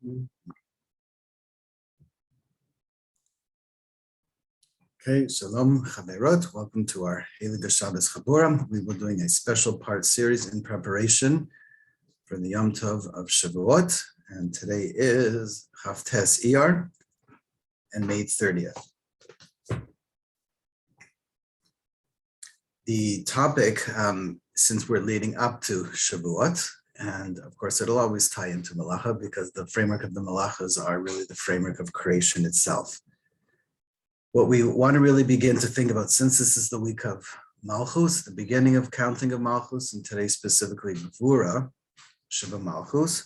Okay, Shalom Chaverot. Welcome to our Heilige Shabbos Chabura. We were doing a special part series in preparation for the Yom Tov of Shavuot, and today is Haftes Iyar and May 30th. The topic, since we're leading up to Shavuot, and of course it'll always tie into Malacha because the framework of the Malachas are really the framework of creation itself. What we want to really begin to think about, since this is the week of Malchus, the beginning of counting of Malchus, and today specifically Gvura, Shiva Malchus,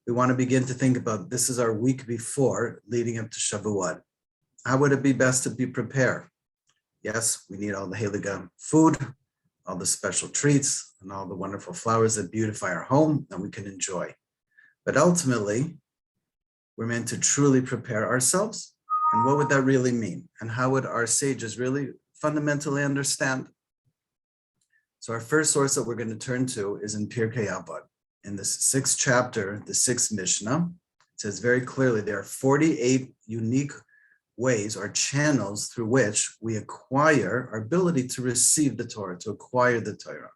we want to begin to think about this is our week before leading up to Shavuot. How would it be best to be prepared? Yes, we need all the Heilige food, all the special treats, and all the wonderful flowers that beautify our home that we can enjoy. But ultimately, we're meant to truly prepare ourselves. And what would that really mean? And how would our sages really fundamentally understand? So our first source that we're going to turn to is in Pirkei Avot. In this 6th chapter, the 6th Mishnah, it says very clearly there are 48 unique ways or channels through which we acquire our ability to receive the Torah, to acquire the Torah.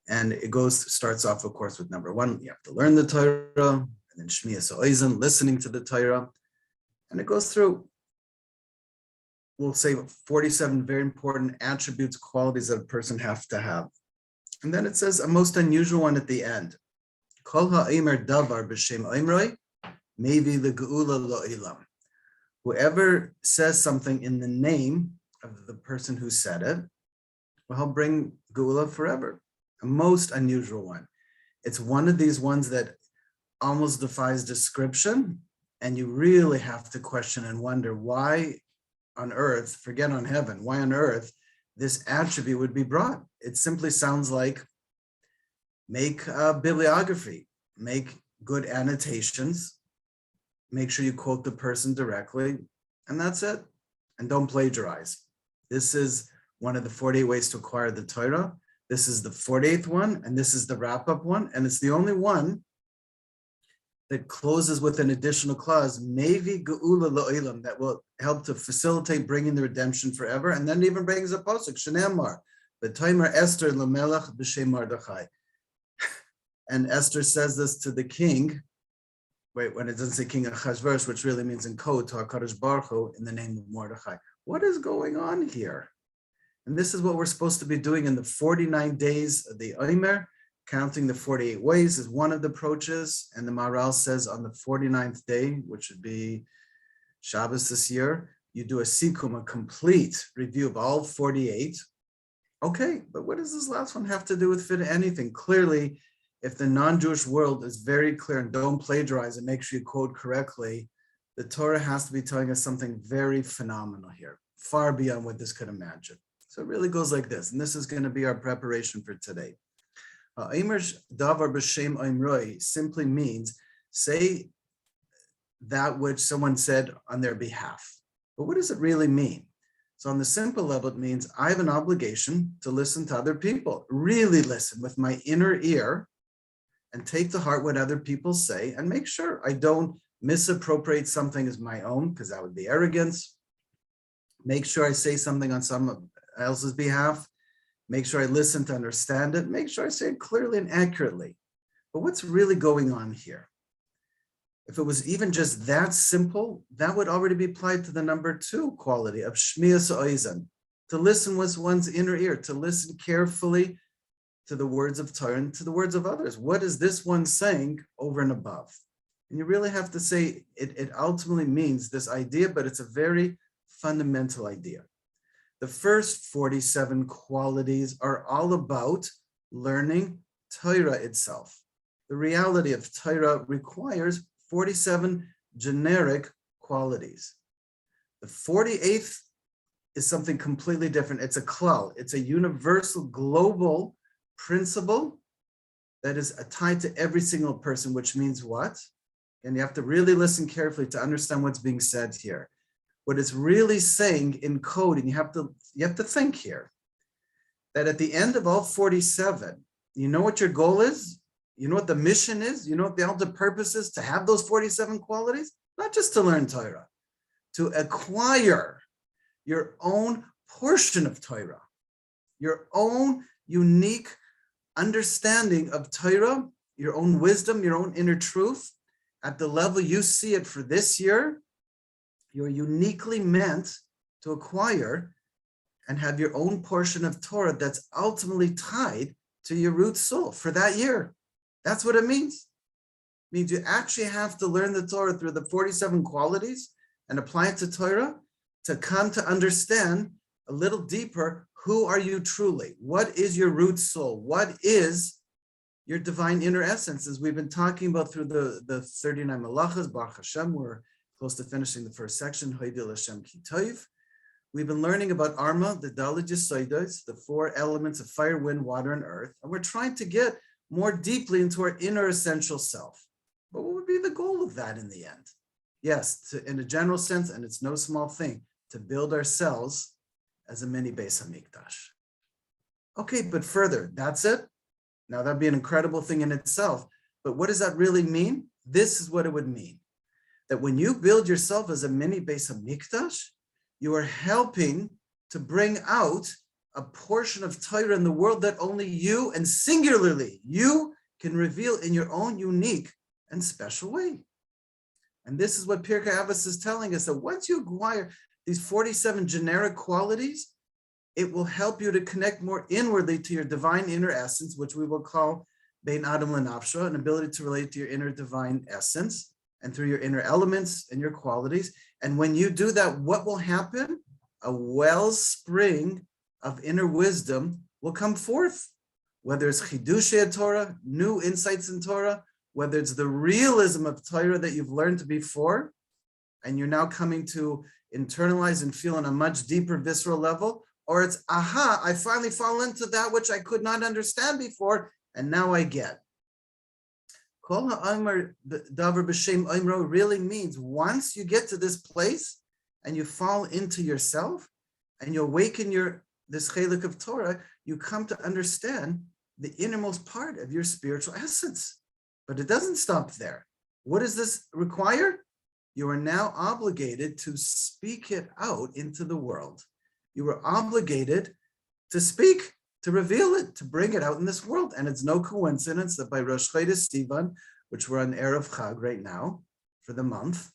And it starts off, of course, with number 1, you have to learn the Torah, and then Shmiyas Oizen, listening to the Torah. And it goes through, we'll say 47 very important attributes, qualities that a person has to have. And then it says a most unusual one at the end. Kol ha'omer davar b'shem oimroi, mevi legeula lo'ilam. Whoever says something in the name of the person who said it, will help bring geula forever. A most unusual one. It's one of these ones that almost defies description. And you really have to question and wonder why on earth, forget on heaven, why on earth this attribute would be brought. It simply sounds like make a bibliography, make good annotations, make sure you quote the person directly, and that's it. And don't plagiarize. This is one of the 48 ways to acquire the Torah. This is the 48th one, and this is the wrap-up one, and it's the only one that closes with an additional clause, Mevi Geula Lo'ilam, that will help to facilitate bringing the redemption forever. And then it even brings a pasuk, Shenemar, B'Taimer Esther L'Melech B'Shem Mordechai. And Esther says this to the king, when it doesn't say King Achashverosh, which really means in code to HaKadosh Baruch Hu, in the name of Mordechai. What is going on here? And this is what we're supposed to be doing in the 49 days of the Omer. Counting the 48 ways is one of the approaches, and the Maharal says on the 49th day, which would be Shabbos this year, you do a sikum, a complete review of all 48. Okay, but what does this last one have to do with fit anything? Clearly, if the non-Jewish world is very clear and don't plagiarize and make sure you quote correctly, the Torah has to be telling us something very phenomenal here, far beyond what this could imagine. So it really goes like this, and this is going to be our preparation for today. Davar b'shem oimroi simply means say that which someone said on their behalf. But what does it really mean? So on the simple level, it means I have an obligation to listen to other people, really listen with my inner ear and take to heart what other people say and make sure I don't misappropriate something as my own, because that would be arrogance. Make sure I say something on someone else's behalf. Make sure I listen to understand it. Make sure I say it clearly and accurately. But what's really going on here? If it was even just that simple, that would already be applied to the number 2 quality of Shmiyas Oizen, to listen with one's inner ear, to listen carefully to the words of Torah and to the words of others. What is this one saying over and above? And you really have to say it ultimately means this idea, but it's a very fundamental idea. The first 47 qualities are all about learning Torah itself. The reality of Torah requires 47 generic qualities. The 48th is something completely different. It's a klal. It's a universal global principle that is tied to every single person, which means what? And you have to really listen carefully to understand what's being said here. What it's really saying in code, and you have to think here, that at the end of all 47, you know what your goal is? You know what the mission is? You know what the ultimate purpose is? To have those 47 qualities? Not just to learn Torah, to acquire your own portion of Torah, your own unique understanding of Torah, your own wisdom, your own inner truth. At the level you see it for this year, you're uniquely meant to acquire and have your own portion of Torah that's ultimately tied to your root soul for that year. That's what it means. It means you actually have to learn the Torah through the 47 qualities and apply it to Torah to come to understand a little deeper, who are you truly? What is your root soul? What is your divine inner essence? As we've been talking about through the 39 Malachas, Baruch Hashem, we're close to finishing the first section, Hoidil Hashem Ki Tov. We've been learning about Arma, the Daled Yesodos, the 4 elements of fire, wind, water, and earth, and we're trying to get more deeply into our inner essential self. But what would be the goal of that in the end? Yes, in a general sense, and it's no small thing, to build ourselves as a mini Beis Hamikdash. Okay, but further, that's it? Now that'd be an incredible thing in itself, but what does that really mean? This is what it would mean. That when you build yourself as a mini Beis Hamikdash, you are helping to bring out a portion of Torah in the world that only you, and singularly you, can reveal in your own unique and special way. And this is what Pirkei Avos is telling us, that once you acquire these 47 generic qualities, it will help you to connect more inwardly to your divine inner essence, which we will call Bein Adam L'Nafsho, an ability to relate to your inner divine essence, and through your inner elements and your qualities. And when you do that, what will happen? A wellspring of inner wisdom will come forth, whether it's Chidushei Torah, new insights in Torah, whether it's the realism of Torah that you've learned before, and you're now coming to internalize and feel on a much deeper visceral level, or it's, aha, I finally fall into that which I could not understand before, and now I get. Kol ha'amar davar b'shem omro really means once you get to this place and you fall into yourself and you awaken this chelik of Torah, you come to understand the innermost part of your spiritual essence. But it doesn't stop there. What does this require? You are now obligated to speak it out into the world. You are obligated to speak, to reveal it, to bring it out in this world. And it's no coincidence that by Rosh Chodesh Sivan, which we're on Erev Chag right now for the month,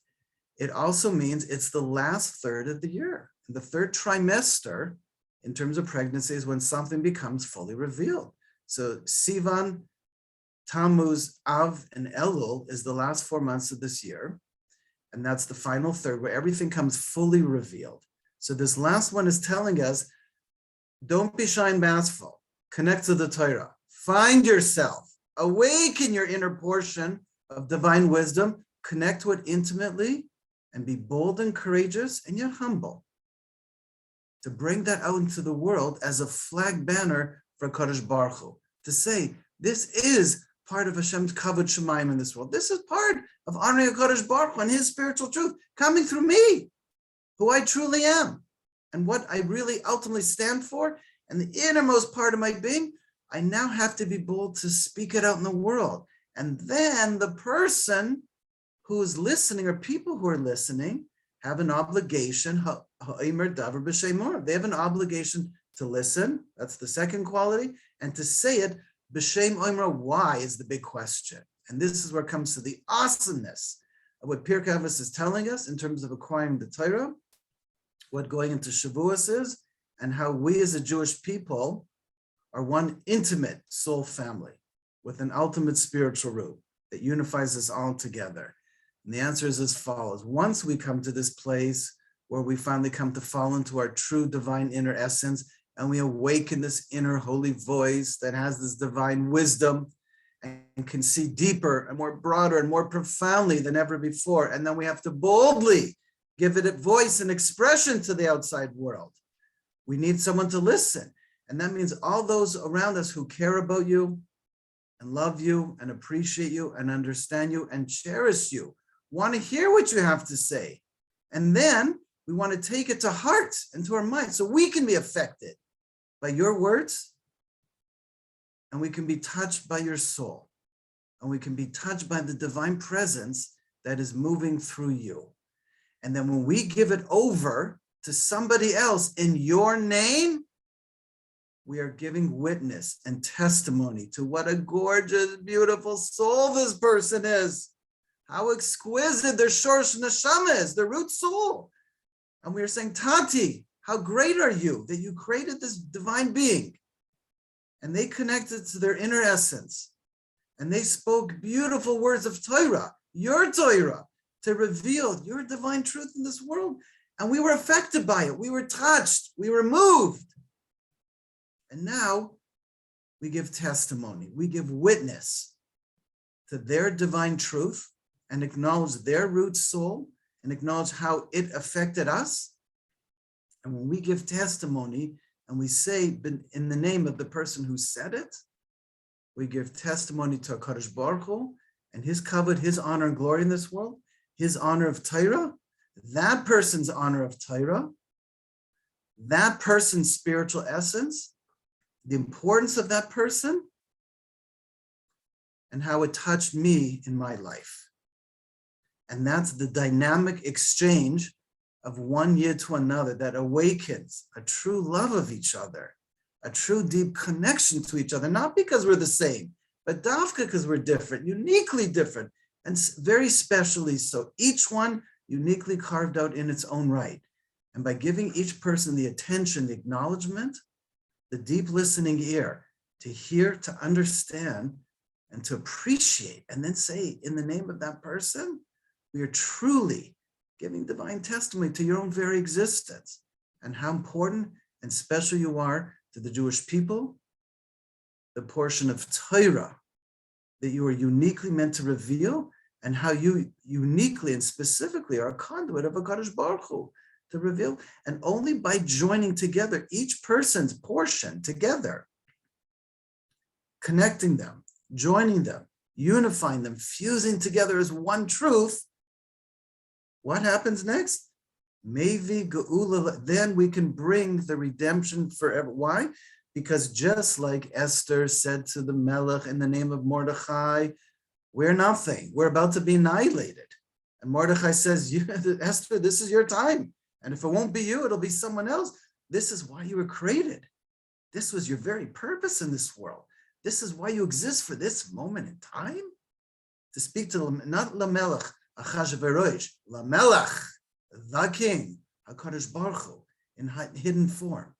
it also means it's the last third of the year. And the third trimester, in terms of pregnancy, is when something becomes fully revealed. So Sivan, Tammuz, Av, and Elul is the last 4 months of this year. And that's the final third where everything comes fully revealed. So this last one is telling us, don't be shy and bashful. Connect to the Torah. Find yourself. Awaken your inner portion of divine wisdom. Connect to it intimately and be bold and courageous and yet humble. To bring that out into the world as a flag banner for Kadosh Baruch Hu. To say, this is part of Hashem's Kavod Shemayim in this world. This is part of honoring Kadosh Baruch Hu and his spiritual truth coming through me, who I truly am, and what I really ultimately stand for, and the innermost part of my being. I now have to be bold to speak it out in the world. And then the person who is listening, or people who are listening, have an obligation. They have an obligation to listen. That's the second quality. And to say it, b'shem oimra, why is the big question. And this is where it comes to the awesomeness of what Pirkei Avos is telling us in terms of acquiring the Torah, what going into Shavuos is, and how we as a Jewish people are one intimate soul family with an ultimate spiritual root that unifies us all together. And the answer is as follows. Once we come to this place where we finally come to fall into our true divine inner essence, and we awaken this inner holy voice that has this divine wisdom and can see deeper and more broader and more profoundly than ever before. And then we have to boldly give it a voice and expression to the outside world. We need someone to listen. And that means all those around us who care about you and love you and appreciate you and understand you and cherish you, want to hear what you have to say. And then we want to take it to heart and to our mind so we can be affected by your words and we can be touched by your soul. and we can be touched by the divine presence that is moving through you. And then when we give it over to somebody else in your name, we are giving witness and testimony to what a gorgeous, beautiful soul this person is. How exquisite their shorsh neshama is, their root soul. And we are saying, Tati, how great are you that you created this divine being? And they connected to their inner essence. And they spoke beautiful words of Torah, your Torah, to reveal your divine truth in this world. And we were affected by it. We were touched. We were moved. And now we give testimony. We give witness to their divine truth and acknowledge their root soul and acknowledge how it affected us. And when we give testimony and we say in the name of the person who said it, we give testimony to HaKadosh Baruch Hu and his kavod, his honor and glory in this world, his honor of Torah, that person's honor of Torah, that person's spiritual essence, the importance of that person, and how it touched me in my life. And that's the dynamic exchange of one yid to another that awakens a true love of each other, a true deep connection to each other, not because we're the same, but dafka because we're different, uniquely different, and very specially so, each one uniquely carved out in its own right. And by giving each person the attention, the acknowledgement, the deep listening ear, to hear, to understand, and to appreciate, and then say, in the name of that person, we are truly giving divine testimony to your own very existence and how important and special you are to the Jewish people, the portion of Torah that you are uniquely meant to reveal, and how you uniquely and specifically are a conduit of HaKadosh Baruch Hu to reveal. And only by joining together each person's portion together, connecting them, joining them, unifying them, fusing together as one truth, what happens next? Maybe Geula, then we can bring the redemption forever. Why? Because just like Esther said to the Melech in the name of Mordechai, we're nothing. We're about to be annihilated. And Mordechai says, Esther, this is your time. And if it won't be you, it'll be someone else. This is why you were created. This was your very purpose in this world. This is why you exist for this moment in time. To speak to, not Lamelech, Achashverosh, Lamelech, the king, HaKadosh Baruch Hu, in hidden form.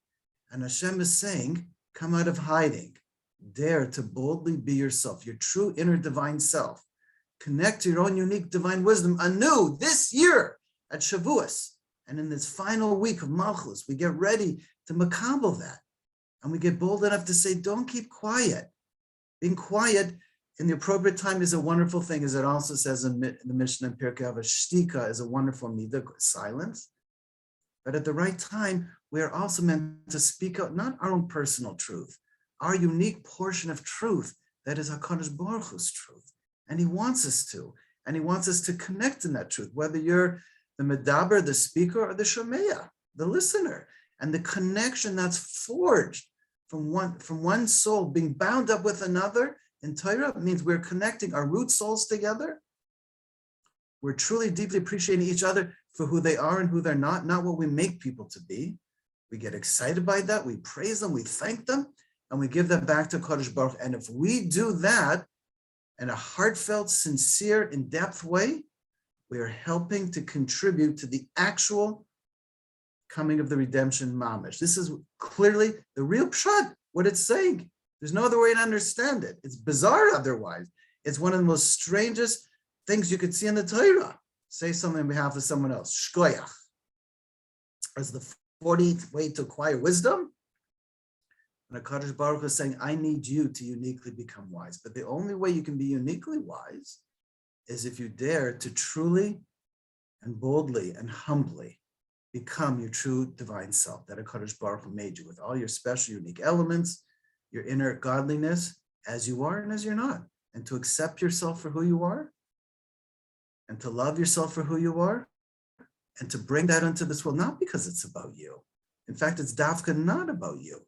And Hashem is saying, come out of hiding. Dare to boldly be yourself, your true inner divine self. Connect to your own unique divine wisdom anew this year at Shavuos. And in this final week of Malchus, we get ready to makabel that. And we get bold enough to say, don't keep quiet. Being quiet in the appropriate time is a wonderful thing, as it also says in the Mishnah in Pirkei Avos, shtika is a wonderful midah, silence. But at the right time, we are also meant to speak out not our own personal truth, our unique portion of truth that is HaKadosh Baruch Hu's truth. And he wants us to. And he wants us to connect in that truth, whether you're the medaber, the speaker, or the shomeya, the listener. And the connection that's forged from one soul being bound up with another in Torah means we're connecting our root souls together. We're truly deeply appreciating each other for who they are and who they're not what we make people to be. We get excited by that. We praise them. We thank them. And we give them back to Kodesh Baruch. And if we do that in a heartfelt, sincere, in-depth way, we are helping to contribute to the actual coming of the redemption mamish. This is clearly the real pshat, what it's saying. There's no other way to understand it. It's bizarre otherwise. It's one of the most strangest things you could see in the Torah. Say something on behalf of someone else. Shkoyach. As the 40th way to acquire wisdom. And HaKadosh Baruch is saying, I need you to uniquely become wise. But the only way you can be uniquely wise is if you dare to truly and boldly and humbly become your true divine self that HaKadosh Baruch Hu made you with all your special, unique elements, your inner godliness as you are and as you're not, and to accept yourself for who you are, and to love yourself for who you are, and to bring that into this world, not because it's about you. In fact, it's dafka not about you.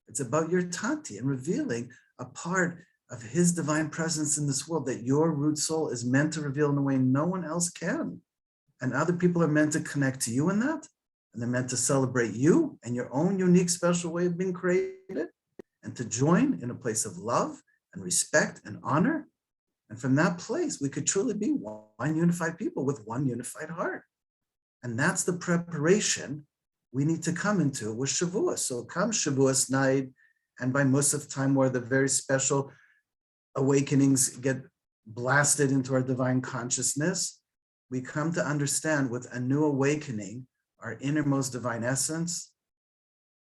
It's about your tati and revealing a part of his divine presence in this world that your root soul is meant to reveal in a way no one else can. And other people are meant to connect to you in that. And they're meant to celebrate you and your own unique, special way of being created and to join in a place of love and respect and honor. And from that place, we could truly be one unified people with one unified heart. And that's the preparation we need to come into with Shavuos. So come Shavuos night, and by Musaf time, where the very special awakenings get blasted into our divine consciousness, we come to understand with a new awakening our innermost divine essence,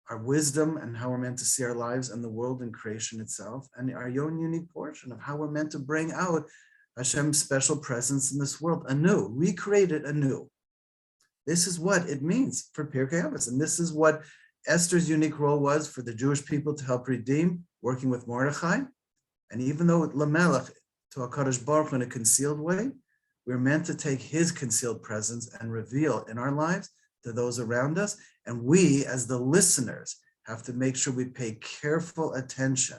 our wisdom and how we're meant to see our lives and the world and creation itself, and our own unique portion of how we're meant to bring out Hashem's special presence in this world anew, recreate it anew. This is what it means for Pirkei Avos, and this is what Esther's unique role was for the Jewish people to help redeem, working with Mordechai. And even though Lamelech to HaKadosh Baruch Hu in a concealed way, we're meant to take his concealed presence and reveal in our lives to those around us. And we, as the listeners, have to make sure we pay careful attention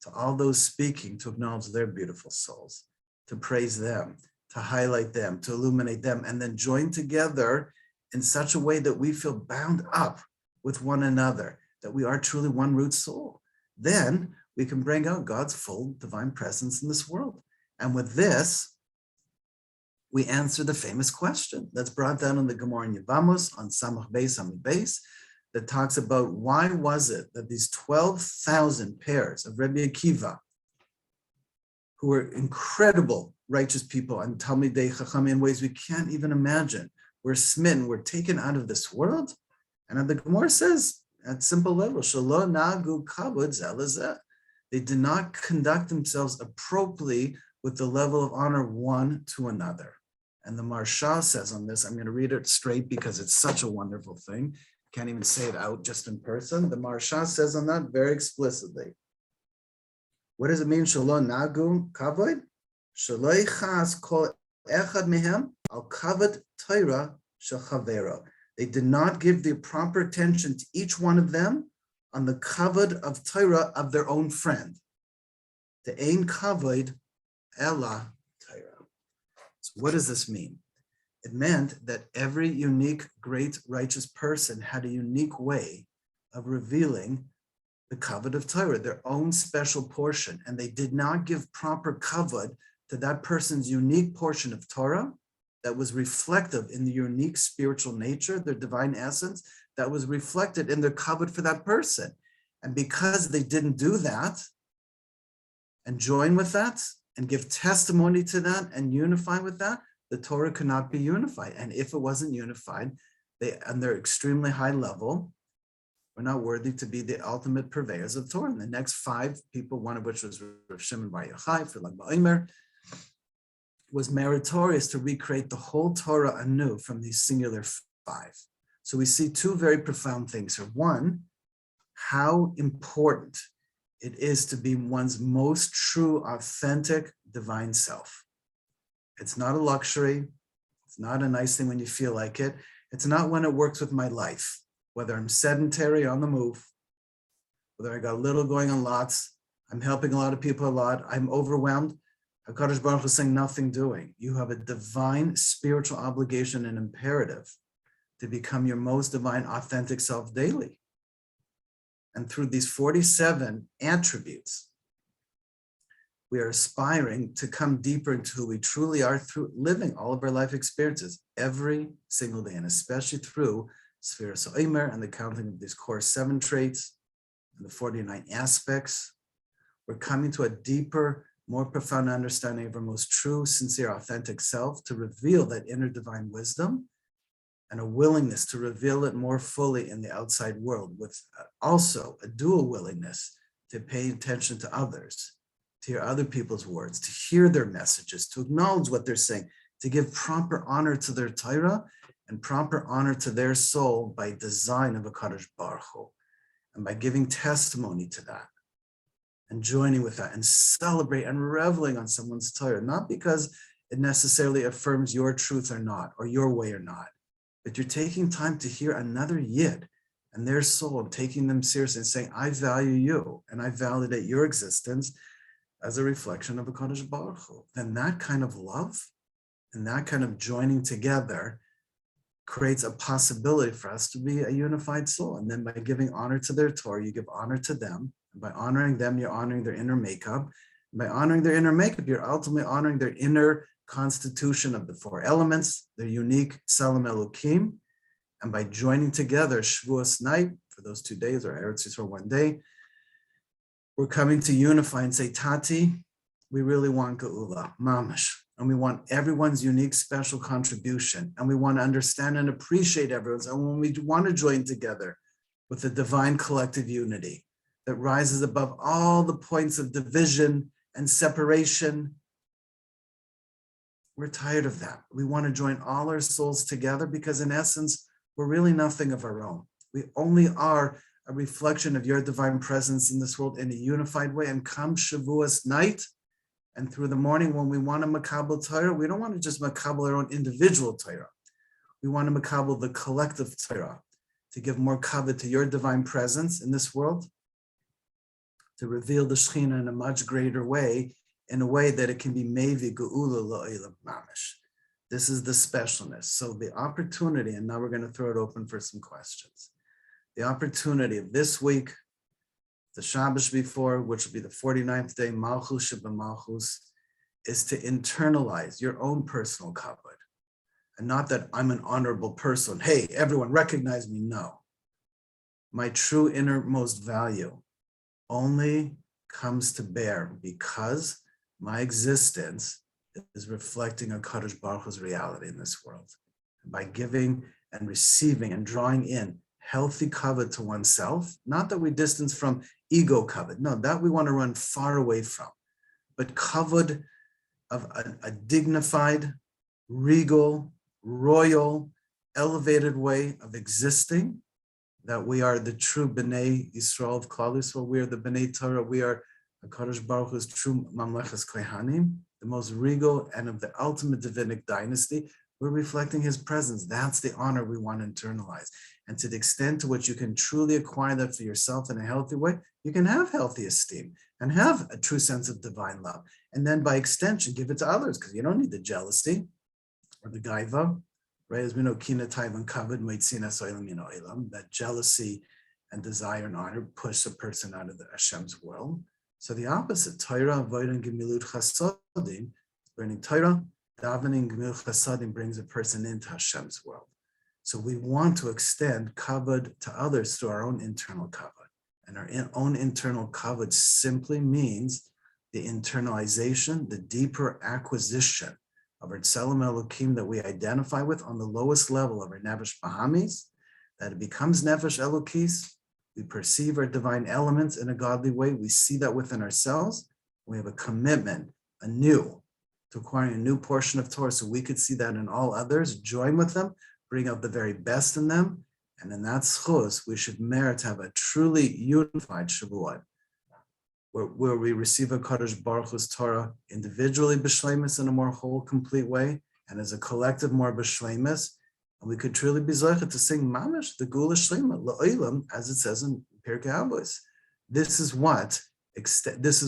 to all those speaking to acknowledge their beautiful souls, to praise them, to highlight them, to illuminate them, and then join together in such a way that we feel bound up with one another, that we are truly one root soul. Then we can bring out God's full divine presence in this world. And with this, we answer the famous question that's brought down in the Gemara in Yevamos on Samach Beis Amid Beis that talks about why was it that these 12,000 pairs of Rabbi Akiva, who were incredible righteous people and Talmidei Chacham in ways we can't even imagine, were smitten, were taken out of this world? And the Gemara says, at simple level, Shelo Nagu Kavod Zelazeh. They did not conduct themselves appropriately with the level of honor one to another. And the Maharsha says on this, I'm going to read it straight because it's such a wonderful thing. Can't even say it out just in person. The Maharsha says on that very explicitly. What does it mean? Shelo Nagu Kavod? Shelo Yichas Kol Echad Mehem Al Kavod Torah Shel Chavero. They did not give the proper attention to each one of them on the kavod of Torah of their own friend. The ein kavod ella Torah. So what does this mean? It meant that every unique, great, righteous person had a unique way of revealing the kavod of Torah, their own special portion, and they did not give proper kavod to that person's unique portion of Torah that was reflective in the unique spiritual nature, their divine essence, that was reflected in their kavod for that person. And because they didn't do that and join with that and give testimony to that and unify with that, the Torah could not be unified. And if it wasn't unified, on their extremely high level, were not worthy to be the ultimate purveyors of Torah. And the next 5 people, one of which was Rav Shimon Bar Yochai for Lag BaOmer, was meritorious to recreate the whole Torah anew from these singular 5. So we see 2 very profound things here. One, how important it is to be one's most true, authentic, divine self. It's not a luxury. It's not a nice thing when you feel like it. It's not when it works with my life, whether I'm sedentary on the move, whether I got a little going on lots, I'm helping a lot of people a lot, I'm overwhelmed. HaKadosh Baruch Hu is saying nothing doing. You have a divine spiritual obligation and imperative to become your most divine, authentic self daily. And through these 47 attributes, we are aspiring to come deeper into who we truly are through living all of our life experiences every single day, and especially through Sfiras HaOmer and the counting of these core 7 traits and the 49 aspects. We're coming to a deeper, more profound understanding of our most true, sincere, authentic self to reveal that inner divine wisdom and a willingness to reveal it more fully in the outside world, with also a dual willingness to pay attention to others, to hear other people's words, to hear their messages, to acknowledge what they're saying, to give proper honor to their Torah and proper honor to their soul by design of HaKadosh Baruch Hu, and by giving testimony to that, and joining with that, and celebrate and reveling on someone's Torah, not because it necessarily affirms your truth or not, or your way or not, but you're taking time to hear another Yid and their soul, and taking them seriously and saying, I value you, and I validate your existence as a reflection of a Kadosh Baruch Hu. Then that kind of love and that kind of joining together creates a possibility for us to be a unified soul. And then by giving honor to their Torah, you give honor to them. And by honoring them, you're honoring their inner makeup. And by honoring their inner makeup, you're ultimately honoring their inner constitution of the four elements, their unique Salam Elokim. And by joining together Shavuos night for those 2 days, or Eretz Yisrael 1 day, we're coming to unify and say, Tati, we really want Geula, Mamash. And we want everyone's unique special contribution. And we want to understand and appreciate everyone's. And when we want to join together with the divine collective unity that rises above all the points of division and separation, we're tired of that. We want to join all our souls together because in essence, we're really nothing of our own. We only are a reflection of your divine presence in this world in a unified way. And come Shavuos night, and through the morning, when we want to makabel Torah, we don't want to just makabel our own individual Torah. We want to makabel the collective Torah, to give more kavod to your divine presence in this world, to reveal the Shekhinah in a much greater way, in a way that it can be mevi geula la'olam mamish. This is the specialness. So the opportunity, and now we're going to throw it open for some questions. The opportunity of this week, the Shabbos before, which will be the 49th day, Malchus Sheba Malchus, is to internalize your own personal kavod. And not that I'm an honorable person. Hey, everyone recognize me. No. My true innermost value only comes to bear because my existence is reflecting a Kadosh Baruch Hu's reality in this world. And by giving and receiving and drawing in healthy kavod to oneself, not that we distance from ego kavod, no, that we want to run far away from, but kavod of a dignified, regal, royal, elevated way of existing, that we are the true B'nai Yisrael of Klal Yisrael, we are the B'nai Torah, we are HaKadosh Baruch Hu's true Mamlechas Kohanim, the most regal and of the ultimate divinic dynasty. We're reflecting his presence. That's the honor we want to internalize. And to the extent to which you can truly acquire that for yourself in a healthy way, you can have healthy esteem and have a true sense of divine love. And then by extension, give it to others, because you don't need the jealousy or the gaiva, right? As we know, kina taivan kavod moitzina soilam min oilam, that jealousy and desire and honor push a person out of the Hashem's will. So the opposite, Torah, avoiding gemilut chasadim, learning Torah, davening gemilut chasadim brings a person into Hashem's world. So we want to extend kavod to others through our own internal kavod. And our own internal kavod simply means the internalization, the deeper acquisition of our Tselem Elokim that we identify with on the lowest level of our Nefesh Bahamis, that it becomes Nefesh Elokis. We perceive our divine elements in a godly way. We see that within ourselves. We have a commitment anew to acquiring a new portion of Torah so we could see that in all others, join with them, bring out the very best in them. And in that schus, we should merit to have a truly unified Shavuot, where we receive a Kadosh Baruch Hu's Torah individually b'shleimus in a more whole, complete way, and as a collective more b'shleimus. And we could truly be zocheh to sing mamash, the Gula Shlema, la'olam, as it says in Pirkei Avos. This is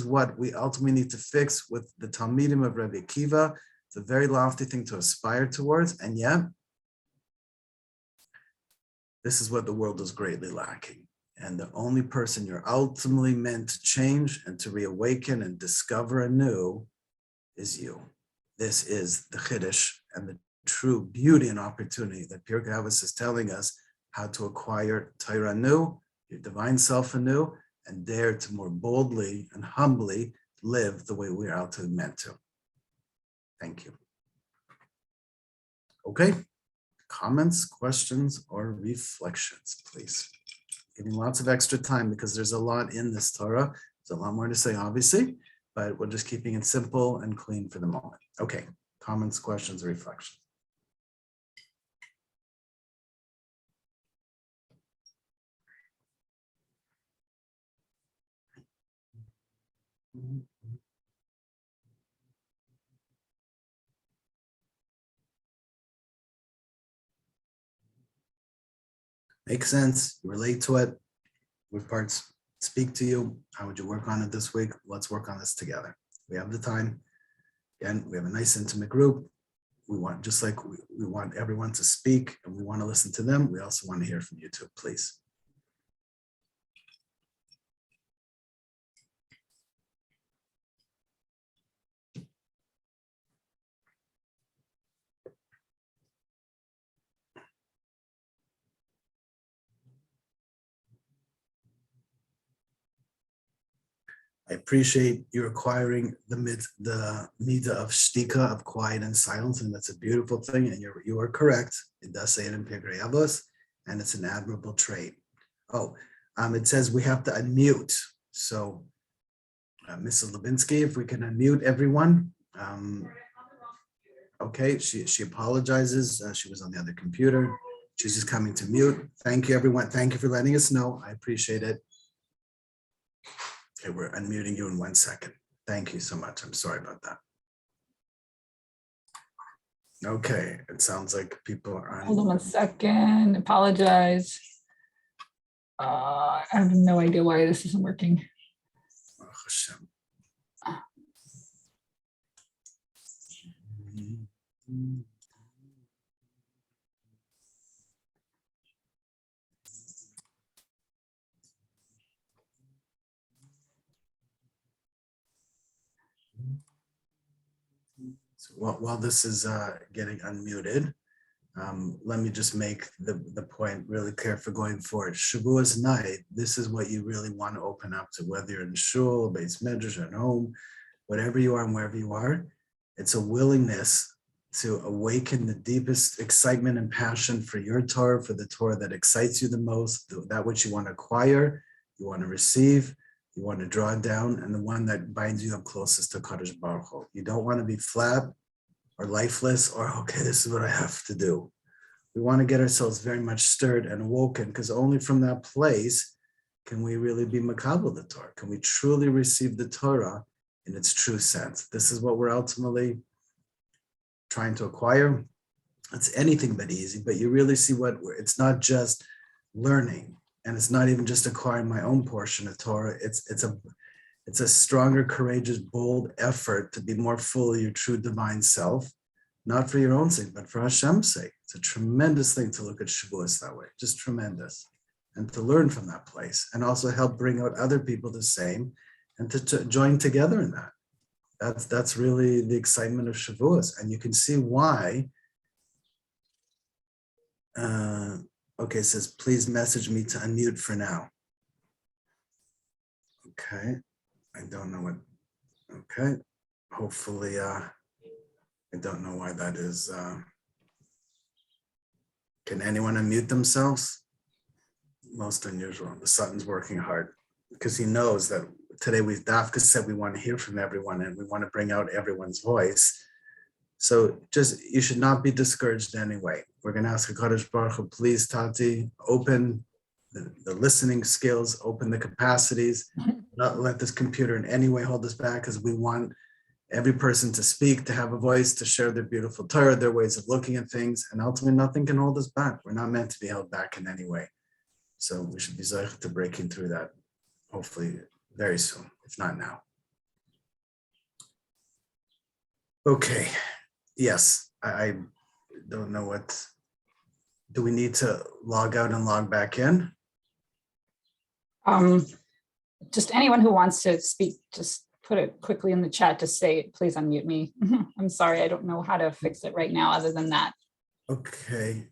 what we ultimately need to fix with the Talmidim of Rabbi Akiva. It's a very lofty thing to aspire towards, and yet, this is what the world is greatly lacking. And the only person you're ultimately meant to change and to reawaken and discover anew is you. This is the Chiddush and the true beauty and opportunity that Pirkei Avos is telling us how to acquire Torah anew, your divine self anew, and dare to more boldly and humbly live the way we are ultimately meant to. Thank you. Okay, comments, questions, or reflections, please. Giving lots of extra time because there's a lot in this Torah. There's a lot more to say, obviously, but we're just keeping it simple and clean for the moment. Okay, comments, questions, or reflections. Makes sense, you relate to it. What parts speak to you? How would you work on it this week? Let's work on this together. We have the time. Again, we have a nice intimate group. We want, just like we want everyone to speak and we want to listen to them, we also want to hear from you too, please. I appreciate you acquiring the midah of shtika, of quiet and silence, and that's a beautiful thing. And you are correct. It does say it in Pirkei Avos, and it's an admirable trait. Oh, it says we have to unmute. So, Mrs. Labinsky, if we can unmute everyone. Okay, she apologizes. She was on the other computer. She's just coming to mute. Thank you, everyone. Thank you for letting us know. I appreciate it. Okay, we're unmuting you in 1 second. Thank you so much. I'm sorry about that. Okay, it sounds like people are on. Hold on 1 second. Apologize. I have no idea why this isn't working. Oh, Hashem. So while this is getting unmuted, let me just make the point really clear for going forward. Shavuos night, this is what you really want to open up to, whether you're in shul, beis medrash, at home, whatever you are and wherever you are. It's a willingness to awaken the deepest excitement and passion for your Torah, for the Torah that excites you the most, that which you want to acquire, you want to receive, you want to draw down, and the one that binds you up closest to Kadosh Baruch Hu. You don't want to be flat or lifeless or, okay, this is what I have to do. We want to get ourselves very much stirred and awoken, because only from that place can we really be makabel the Torah. Can we truly receive the Torah in its true sense? This is what we're ultimately trying to acquire. It's anything but easy, but you really see it's not just learning, and it's not even just acquiring my own portion of Torah. It's a stronger, courageous, bold effort to be more full of your true divine self, not for your own sake, but for Hashem's sake. It's a tremendous thing to look at Shavuos that way, just tremendous. And to learn from that place and also help bring out other people the same and to join together in that. That's really the excitement of Shavuos. And you can see why. Okay, it says, please message me to unmute for now. Okay, I don't know what, okay. Hopefully, I don't know why that is. Can anyone unmute themselves? Most unusual. The Sutton's working hard because he knows that today Dafka said we want to hear from everyone and we want to bring out everyone's voice. So you should not be discouraged anyway. We're going to ask HaKadosh Baruch Hu, please, Tati, open the listening skills, open the capacities, not let this computer in any way hold us back, because we want every person to speak, to have a voice, to share their beautiful Torah, their ways of looking at things, and ultimately nothing can hold us back. We're not meant to be held back in any way. So we should be zeich to breaking through that, hopefully very soon, if not now. Okay, yes, I don't know what, do we need to log out and log back in? Just anyone who wants to speak, just put it quickly in the chat to say, please unmute me. I'm sorry, I don't know how to fix it right now other than that. Okay.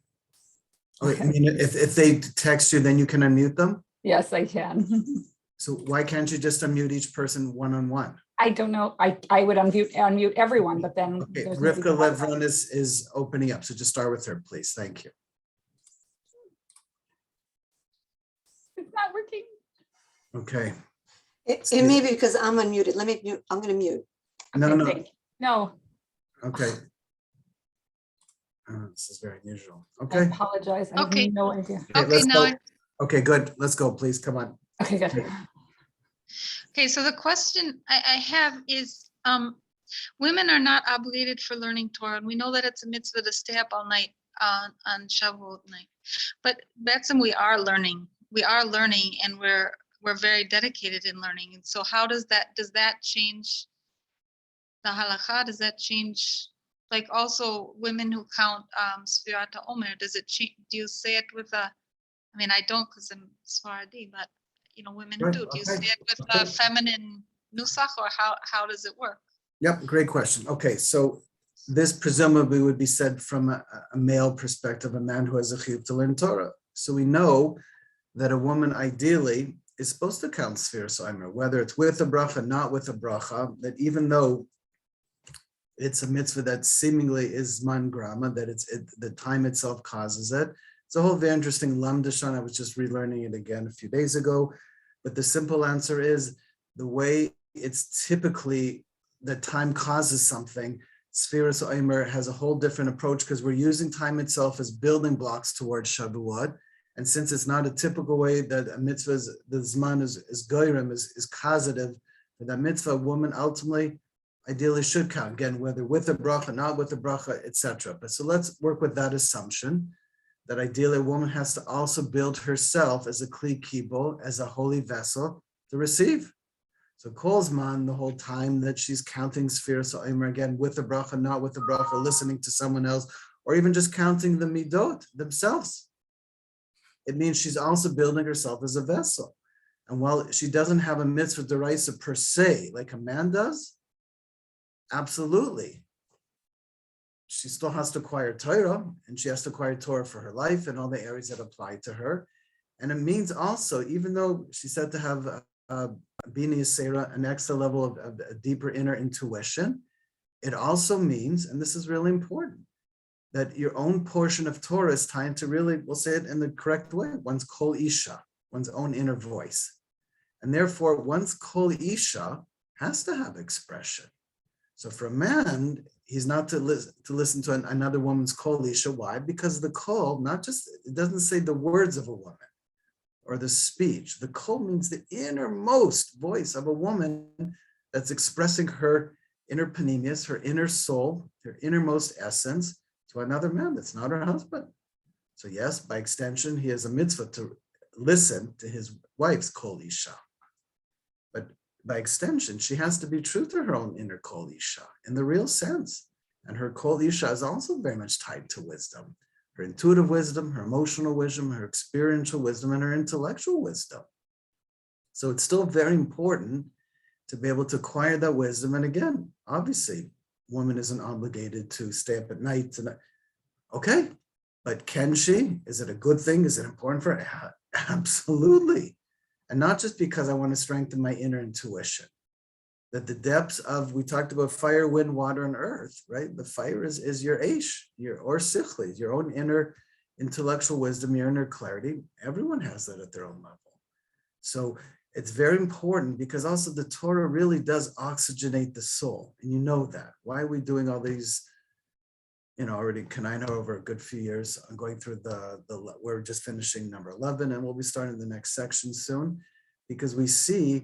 Oh, I mean, if they text you, then you can unmute them? Yes, I can. So why can't you just unmute each person one-on-one? I don't know. I would unmute everyone, but then Okay, Rivka Levron is opening up, so just start with her, please. Thank you. It's not working. Okay. It may be because I'm unmuted. Let me mute. I'm going to mute. Okay, no. Okay. This is very unusual. I Okay. apologize. I have no idea. Okay, now. Okay, good. Let's go, please. Come on. Okay, good. Okay, so the question I have is, women are not obligated for learning Torah, and we know that it's a mitzvah to stay up all night on Shavuot night. But Batsim, we are learning, and we're very dedicated in learning. And so how does that change the halakha, does that change? Like also women who count Sfirat Omer, does it change? Do you say it with a, I mean, I don't because I'm Sfaradi, but women who Right, do you okay, say it with okay. a feminine nusach, or how does it work? Yep, great question. Okay, so this presumably would be said from a male perspective, a man who has a chiyuv to learn Torah. So we know that a woman ideally is supposed to count Sfiras Omer, whether it's with a bracha, not with a bracha, that even though it's a mitzvah that seemingly is man grama, that the time itself causes it. It's a whole very interesting lamdashan. I was just relearning it again a few days ago. But the simple answer is the way it's typically that time causes something. Sfiras Omer has a whole different approach because we're using time itself as building blocks towards Shavuot. And since it's not a typical way that a mitzvah, the Zman is goyrem, is causative for that mitzvah, a woman ultimately ideally should count, again, whether with a bracha, not with a bracha, etc. But so let's work with that assumption that ideally a woman has to also build herself as a kli kibul, as a holy vessel to receive. So calls man the whole time that she's counting Sfiras Omer, again, with a bracha, not with a bracha, listening to someone else, or even just counting the midot themselves. It means she's also building herself as a vessel. And while she doesn't have a mitzvah deraisa per se, like a man does, absolutely, she still has to acquire Torah, and she has to acquire Torah for her life and all the areas that apply to her. And it means also, even though she's said to have Bini Yisera, an extra level of a deeper inner intuition, it also means, and this is really important, that your own portion of Torah is tied to really, we'll say it in the correct way, one's kol isha, one's own inner voice. And therefore, one's kol isha has to have expression. So for a man, he's not to listen to another woman's kol isha. Why? Because the kol, not just, it doesn't say the words of a woman or the speech. The kol means the innermost voice of a woman that's expressing her inner panemius, her inner soul, her innermost essence to another man that's not her husband. So yes, by extension, he has a mitzvah to listen to his wife's kol isha. But by extension, she has to be true to her own inner kol isha in the real sense. And her kol isha is also very much tied to wisdom, her intuitive wisdom, her emotional wisdom, her experiential wisdom, and her intellectual wisdom. So it's still very important to be able to acquire that wisdom. And again, obviously, woman isn't obligated to stay up at night. Okay, but can she? Is it a good thing? Is it important for her? Absolutely. And not just because I want to strengthen my inner intuition. That the depths of, we talked about fire, wind, water, and earth, right? The fire is your eish, or sichli, your own inner intellectual wisdom, your inner clarity. Everyone has that at their own level. So it's very important because also the Torah really does oxygenate the soul. And you know that. Why are we doing all these, already Kanina over a good few years. I'm going through we're just finishing number 11 and we'll be starting the next section soon because we see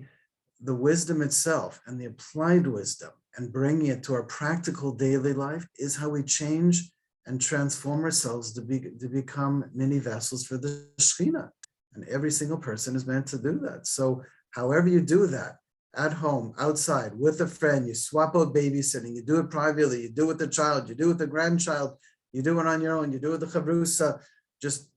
the wisdom itself and the applied wisdom and bringing it to our practical daily life is how we change and transform ourselves to become mini vessels for the Shekhinah. And every single person is meant to do that. So however you do that, at home, outside, with a friend, you swap out babysitting, you do it privately, you do it with the child, you do it with the grandchild, you do it on your own, you do it with the chavrusa, just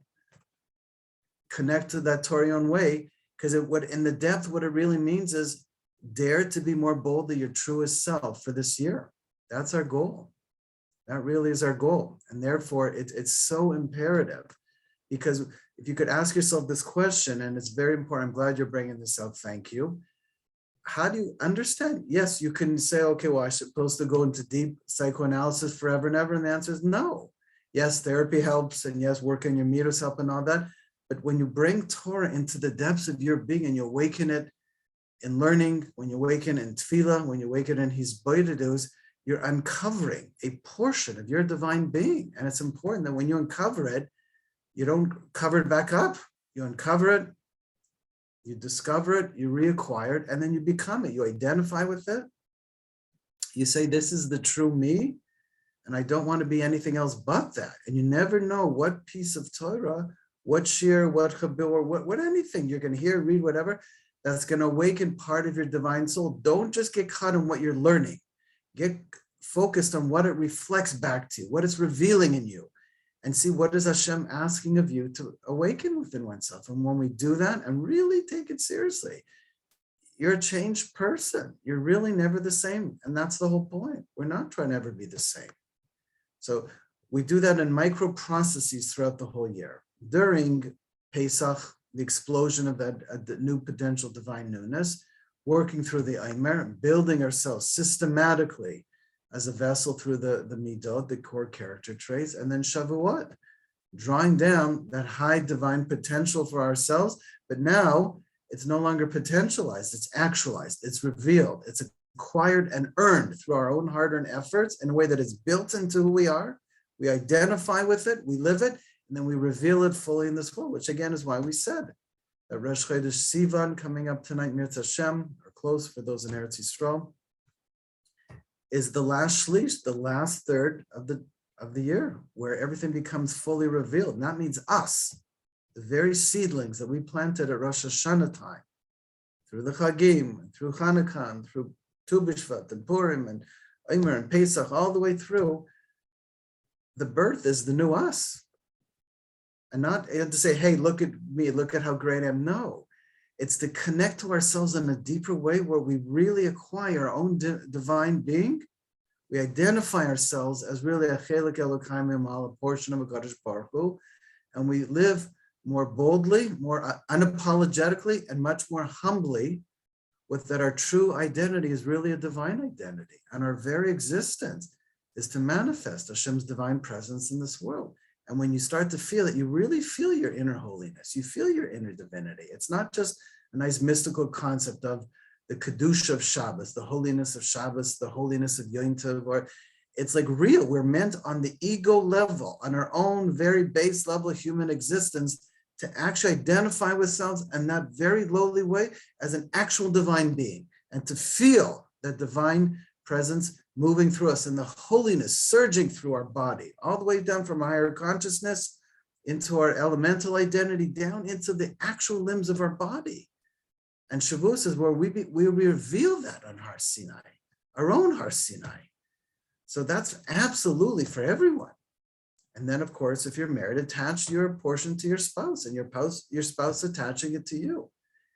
connect to that Torah your own way, because in the depth, what it really means is dare to be more bold than your truest self for this year. That's our goal. That really is our goal. And therefore, it's so imperative, because if you could ask yourself this question, and it's very important, I'm glad you're bringing this up, thank you. How do you understand? Yes, you can say, okay, well, I'm supposed to go into deep psychoanalysis forever and ever. And the answer is no. Yes, therapy helps. And yes, working your meters help and all that. But when you bring Torah into the depths of your being and you awaken it in learning, when you awaken in tefillah, when you awaken in his boidadus, you're uncovering a portion of your divine being. And it's important that when you uncover it, you don't cover it back up. You uncover it, you discover it, you reacquire it, and then you become it. You identify with it. You say, this is the true me, and I don't want to be anything else but that. And you never know what piece of Torah, what shir, what chabur, or what anything you're going to hear, read, whatever, that's going to awaken part of your divine soul. Don't just get caught in what you're learning. Get focused on what it reflects back to you, what it's revealing in you, and see what is Hashem asking of you to awaken within oneself. And when we do that and really take it seriously, you're a changed person. You're really never the same. And that's the whole point. We're not trying to ever be the same. So we do that in micro processes throughout the whole year. During Pesach, the explosion of that the new potential divine newness, working through the Aimer, building ourselves systematically as a vessel through the Midot, the core character traits, and then Shavuot, drawing down that high divine potential for ourselves. But now it's no longer potentialized, it's actualized, it's revealed, it's acquired and earned through our own hard-earned efforts in a way that is built into who we are. We identify with it, we live it, and then we reveal it fully in this world, which again is why we said that Rosh Chodesh Sivan coming up tonight, Mirz Hashem, or close for those in Eretz Yisrael, is the last shlish, the last third of the year, where everything becomes fully revealed. And that means us, the very seedlings that we planted at Rosh Hashanah time, through the Chagim, through Chanukah, and through Tu B'Shvat and Purim and Omer and Pesach, all the way through. The birth is the new us. And not to say, hey, look at me, look at how great I am. No, it's to connect to ourselves in a deeper way where we really acquire our own divine being. We identify ourselves as really a chelik Elokaim Emal, a portion of a Kadosh Baruch Hu, and we live more boldly, more unapologetically, and much more humbly with that our true identity is really a divine identity. And our very existence is to manifest Hashem's divine presence in this world. And when you start to feel it, you really feel your inner holiness. You feel your inner divinity. It's not just a nice mystical concept of the Kedusha of Shabbos, the holiness of Shabbos, the holiness of Yom Tov, or it's like real. We're meant on the ego level, on our own very base level of human existence, to actually identify with ourselves in that very lowly way as an actual divine being, and to feel that divine presence moving through us and the holiness surging through our body, all the way down from higher consciousness into our elemental identity, down into the actual limbs of our body. And Shavuos is where we reveal that on Har Sinai, our own Har Sinai. So that's absolutely for everyone. And then, of course, if you're married, attach your portion to your spouse, and your spouse attaching it to you.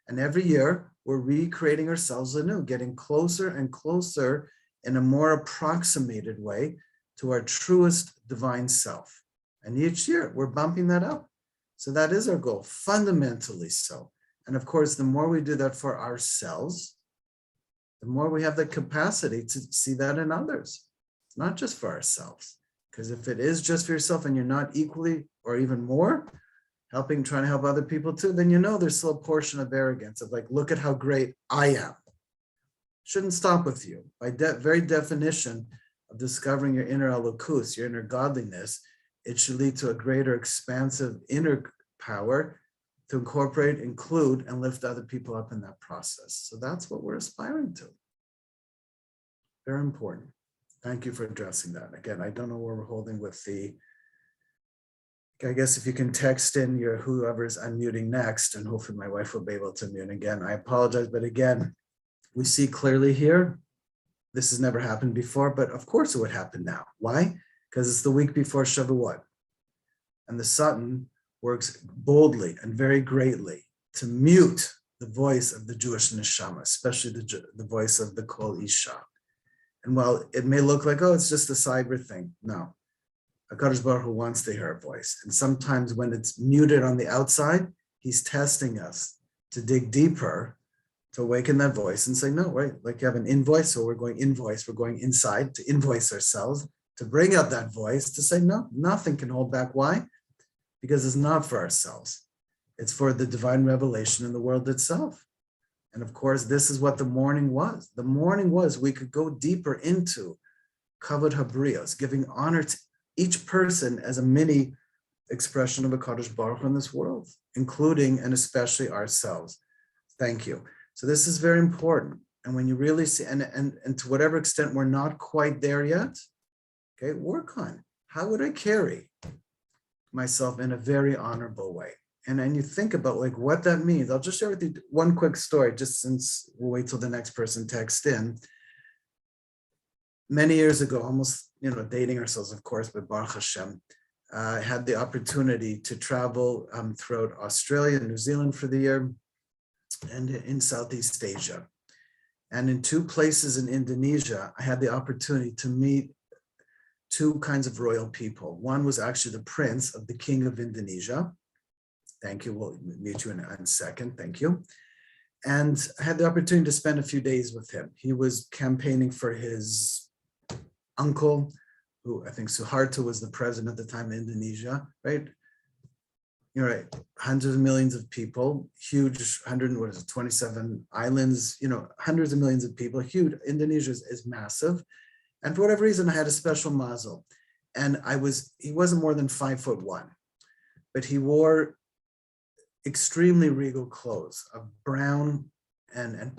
And every year, we're recreating ourselves anew, getting closer and closer in a more approximated way to our truest divine self. And each year, we're bumping that up. So that is our goal, fundamentally so. And of course, the more we do that for ourselves, the more we have the capacity to see that in others. It's not just for ourselves. Because if it is just for yourself and you're not equally or even more trying to help other people too, then you know there's still a portion of arrogance of like, look at how great I am. Shouldn't stop with you. By very definition of discovering your inner elokus, your inner godliness, it should lead to a greater expansive inner power to incorporate, include, and lift other people up in that process. So that's what we're aspiring to. Very important. Thank you for addressing that. Again, I don't know where we're holding with I guess if you can text in your whoever's unmuting next, and hopefully my wife will be able to mute again. I apologize, but again, we see clearly here, this has never happened before, but of course it would happen now. Why? Because it's the week before Shavuot. And the Satan works boldly and very greatly to mute the voice of the Jewish neshama, especially the voice of the Kol Isha. And while it may look like, oh, it's just a cyber thing, no. HaKadosh Baruch Hu wants to hear a voice. And sometimes when it's muted on the outside, he's testing us to dig deeper, to awaken that voice and say, no, wait, like you have an invoice, so we're going inside to invoice ourselves, to bring out that voice, to say, no, nothing can hold back. Why? Because it's not for ourselves. It's for the divine revelation in the world itself. And of course, this is what the morning was. The morning was we could go deeper into Kavod Habrios, giving honor to each person as a mini expression of a Kadosh Baruch Hu in this world, including and especially ourselves. Thank you. So this is very important. And when you really see, and to whatever extent we're not quite there yet, okay, work on how would I carry myself in a very honorable way. And you think about like what that means. I'll just share with you one quick story, just since we'll wait till the next person texts in. many years ago, almost, dating ourselves, of course, but Baruch Hashem, I had the opportunity to travel throughout Australia and New Zealand for the year and in Southeast Asia. And in 2 places in Indonesia, I had the opportunity to meet 2 kinds of royal people. One was actually the prince of the king of Indonesia. Thank you. We'll meet you in a second. Thank you. And I had the opportunity to spend a few days with him. He was campaigning for his uncle, who I think Suharto was the president at the time in Indonesia, right? You're right, hundreds of millions of people, huge, 27 islands, hundreds of millions of people, huge. Indonesia is massive. And for whatever reason, I had a special mazel. And he wasn't more than 5'1", but he wore extremely regal clothes of brown and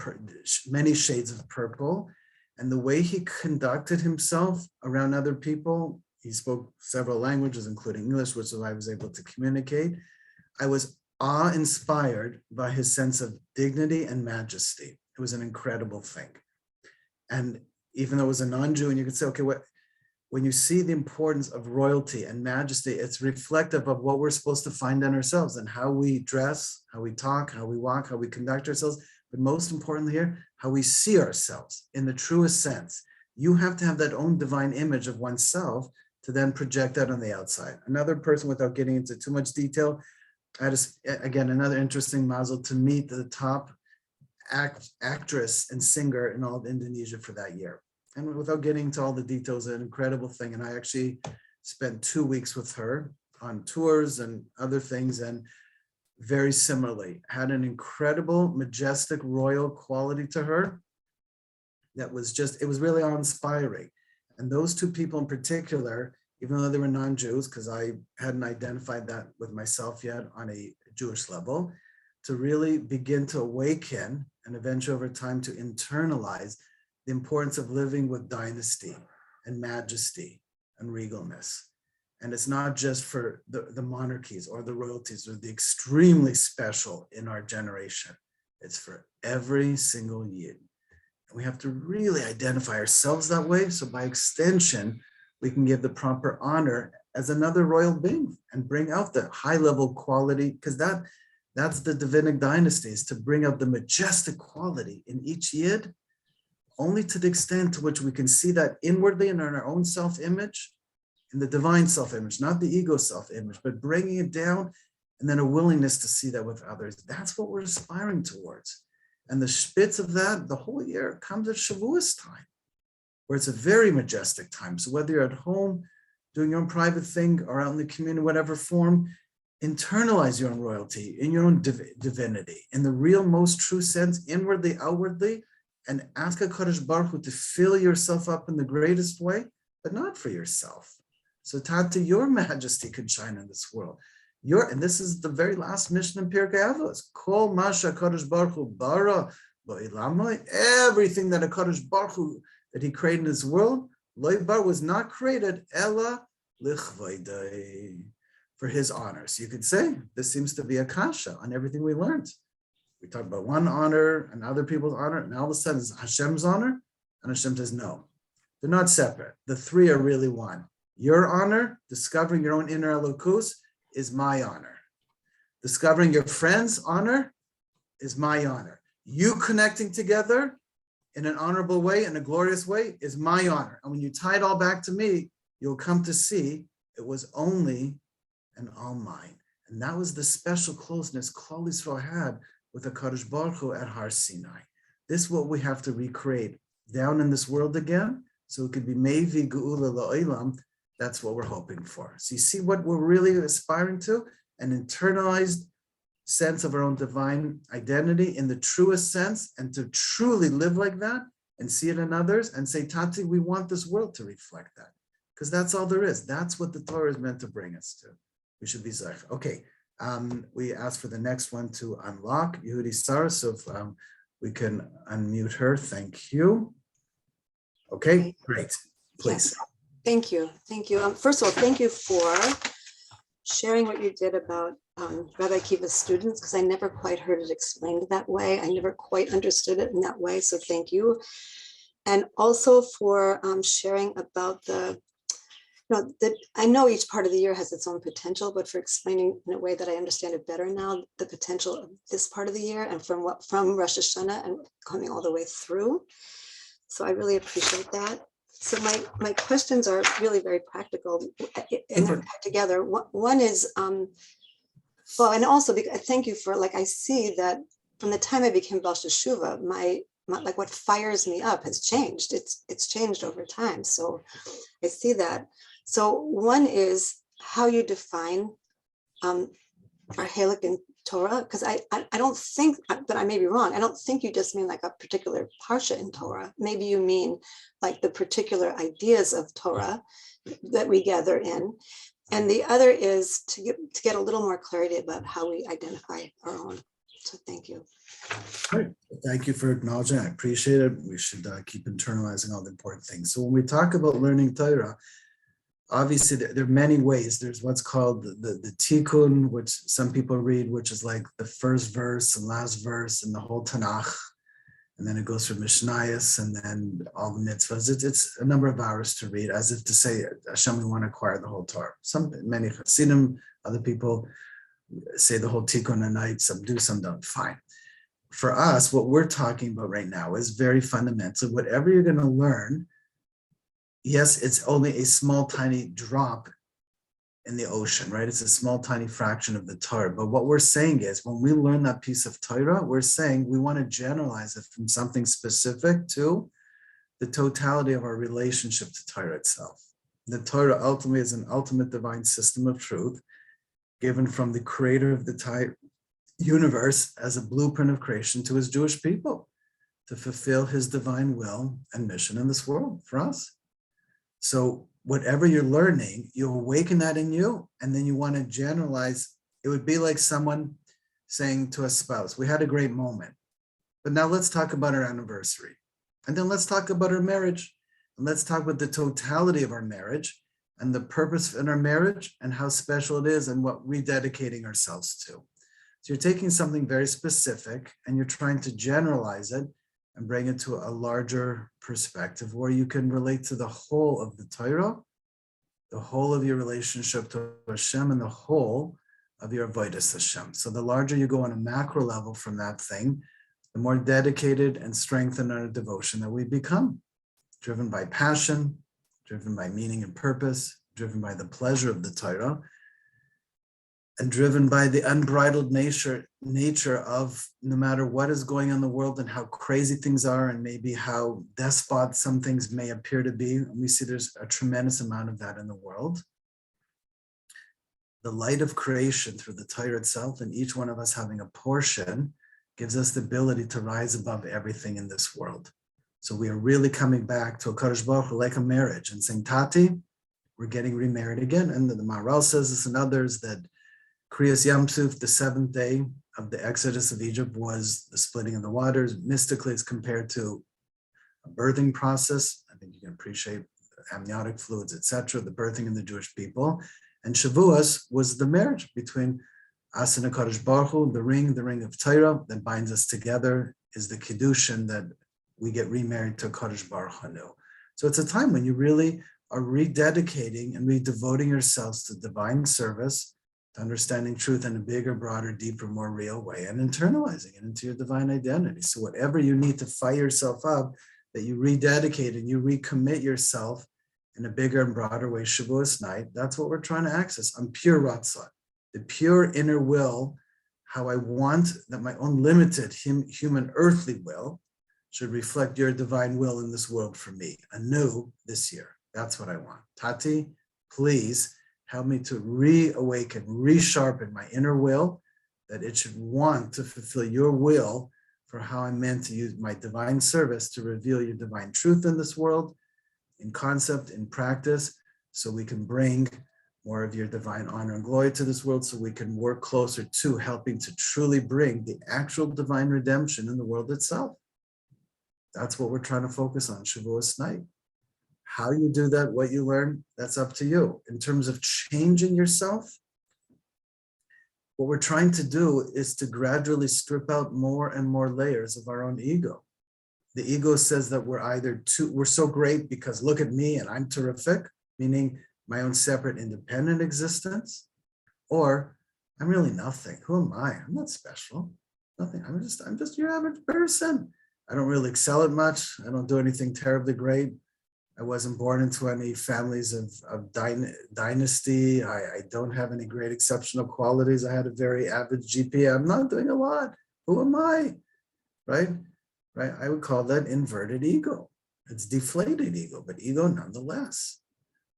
many shades of purple. And the way he conducted himself around other people, he spoke several languages, including English, which I was able to communicate. I was awe-inspired by his sense of dignity and majesty. It was an incredible thing. And even though it was a non-Jew, and you could say, okay, when you see the importance of royalty and majesty, it's reflective of what we're supposed to find in ourselves and how we dress, how we talk, how we walk, how we conduct ourselves. But most importantly here, how we see ourselves in the truest sense. You have to have that own divine image of oneself to then project that on the outside. Another person, without getting into too much detail, I had, again, another interesting mazel to meet the top actress and singer in all of Indonesia for that year. And without getting into all the details, an incredible thing. And I actually spent 2 weeks with her on tours and other things. And very similarly, had an incredible, majestic, royal quality to her that was just, it was really awe-inspiring. And those 2 people in particular, even though they were non-Jews, because I hadn't identified that with myself yet on a Jewish level, to really begin to awaken and eventually over time to internalize the importance of living with dynasty and majesty and regalness. And it's not just for the monarchies or the royalties or the extremely special in our generation. It's for every single Yid. And we have to really identify ourselves that way. So by extension, we can give the proper honor as another royal being and bring out the high level quality, because that's the Davidic dynasty, is to bring out the majestic quality in each Yid, only to the extent to which we can see that inwardly in our own self-image, in the divine self-image, not the ego self-image, but bringing it down, and then a willingness to see that with others. That's what we're aspiring towards. And the spitz of that, the whole year, comes at Shavuos time, where it's a very majestic time. So whether you're at home, doing your own private thing, or out in the community, whatever form, internalize your own royalty, in your own divinity, in the real, most true sense, inwardly, outwardly, and ask HaKadosh Baruch Hu to fill yourself up in the greatest way, but not for yourself. So Tata, your majesty could shine in this world. And this is the very last mission in Pirkei Avos. Kol Masha HaKadosh Baruch Hu bara ba'olamai. Everything that HaKadosh Baruch Hu, that he created in this world, Lo bar, was not created ella lichvaydai, for his honor. So you could say this seems to be a kasha on everything we learned. We talked about one honor and other people's honor, and all of a sudden it's Hashem's honor, and Hashem says no, they're not separate. The 3 are really one. Your honor, discovering your own inner elokus, is my honor. Discovering your friend's honor is my honor. You connecting together in an honorable way, in a glorious way, is my honor. And when you tie it all back to me, you'll come to see it was only and all mine. And that was the special closeness Klal Yisrael had with the HaKadosh Baruch Hu at Har Sinai. This is what we have to recreate down in this world again, so it could be Mevi Geula La'olam. That's what we're hoping for. So you see what we're really aspiring to? An internalized sense of our own divine identity in the truest sense, and to truly live like that and see it in others and say, Tati, we want this world to reflect that, because that's all there is. That's what the Torah is meant to bring us to. We should be zayich. Okay, we asked for the next one to unlock, Yehudi Sarah, so if we can unmute her, thank you. Okay, great, please. Yes. Thank you. Thank you. First of all, thank you for sharing what you did about Rabbi Akiva's students, because I never quite heard it explained that way. I never quite understood it in that way. So thank you. and also for sharing about I know each part of the year has its own potential, but for explaining in a way that I understand it better now, the potential of this part of the year and from Rosh Hashanah and coming all the way through. So I really appreciate that. So my questions are really very practical and they're tied together. One is, well, and also because thank you for, like, I see that from the time I became Baal Teshuvah, my like what fires me up has changed. It's changed over time. So I see that. So one is how you define Archaic in Torah, because I don't think, but I may be wrong, I don't think you just mean like a particular parsha in Torah. Maybe you mean like the particular ideas of Torah that we gather in. And the other is to get a little more clarity about how we identify our own. So thank you. Great. Thank you for acknowledging. I appreciate it. We should keep internalizing all the important things. So when we talk about learning Torah, obviously there are many ways. There's what's called the tikkun, which some people read, which is like the first verse and last verse in the whole Tanakh. And then it goes through Mishnayos and then all the mitzvahs. It's a number of hours to read, as if to say, Hashem, we want to acquire the whole Torah. Many Hasidim, other people say the whole tikkun a night, some do, some don't, fine. For us, what we're talking about right now is very fundamental. Whatever you're going to learn, yes, it's only a small, tiny drop in the ocean, right? It's a small, tiny fraction of the Torah. But what we're saying is when we learn that piece of Torah, we're saying we want to generalize it from something specific to the totality of our relationship to Torah itself. The Torah ultimately is an ultimate divine system of truth given from the creator of the universe as a blueprint of creation to his Jewish people to fulfill his divine will and mission in this world for us. So whatever you're learning, you awaken that in you, and then you want to generalize. It would be like someone saying to a spouse, we had a great moment, but now let's talk about our anniversary. And then let's talk about our marriage. And let's talk about the totality of our marriage and the purpose in our marriage and how special it is and what we're dedicating ourselves to. So you're taking something very specific and you're trying to generalize it and bring it to a larger perspective where you can relate to the whole of the Torah, the whole of your relationship to Hashem, and the whole of your avodas Hashem. So the larger you go on a macro level from that thing, the more dedicated and strengthened our devotion that we become, driven by passion, driven by meaning and purpose, driven by the pleasure of the Torah, and driven by the unbridled nature of no matter what is going on in the world and how crazy things are and maybe how despot some things may appear to be. And we see there's a tremendous amount of that in the world. The light of creation through the Torah itself and each one of us having a portion gives us the ability to rise above everything in this world. So we are really coming back to a Kadosh Baruch Hu like a marriage and saying, Tati, we're getting remarried again. And the Maharal says this and others that Kriyas Yam Suf, the seventh day of the Exodus of Egypt, was the splitting of the waters. Mystically, it's compared to a birthing process. I think you can appreciate amniotic fluids, etc., the birthing in the Jewish people. And Shavuos was the marriage between us and HaKadosh Baruch Hu, the ring of Torah that binds us together is the Kiddushin that we get remarried to HaKadosh Baruch Hu. So it's a time when you really are rededicating and redevoting yourselves to divine service, to understanding truth in a bigger, broader, deeper, more real way, and internalizing it into your divine identity. So whatever you need to fire yourself up, that you rededicate and you recommit yourself in a bigger and broader way, Shavuos night, that's what we're trying to access. I'm pure Ratzon, the pure inner will, how I want that my own limited human earthly will should reflect your divine will in this world for me, anew this year. That's what I want. Tati, please help me to reawaken, resharpen my inner will, that it should want to fulfill your will for how I'm meant to use my divine service to reveal your divine truth in this world, in concept, in practice, so we can bring more of your divine honor and glory to this world, so we can work closer to helping to truly bring the actual divine redemption in the world itself. That's what we're trying to focus on Shavuos night. How you do that, what you learn, that's up to you. In terms of changing yourself, what we're trying to do is to gradually strip out more and more layers of our own ego. the ego says that we're so great because look at me and I'm terrific, meaning my own separate independent existence, or I'm really nothing. Who am I? I'm not special. Nothing. I'm just your average person. I don't really excel at much. I don't do anything terribly great. I wasn't born into any families of dynasty. I don't have any great exceptional qualities. I had a very average GPA. I'm not doing a lot. Who am I? Right? I would call that inverted ego. It's deflated ego, but ego nonetheless.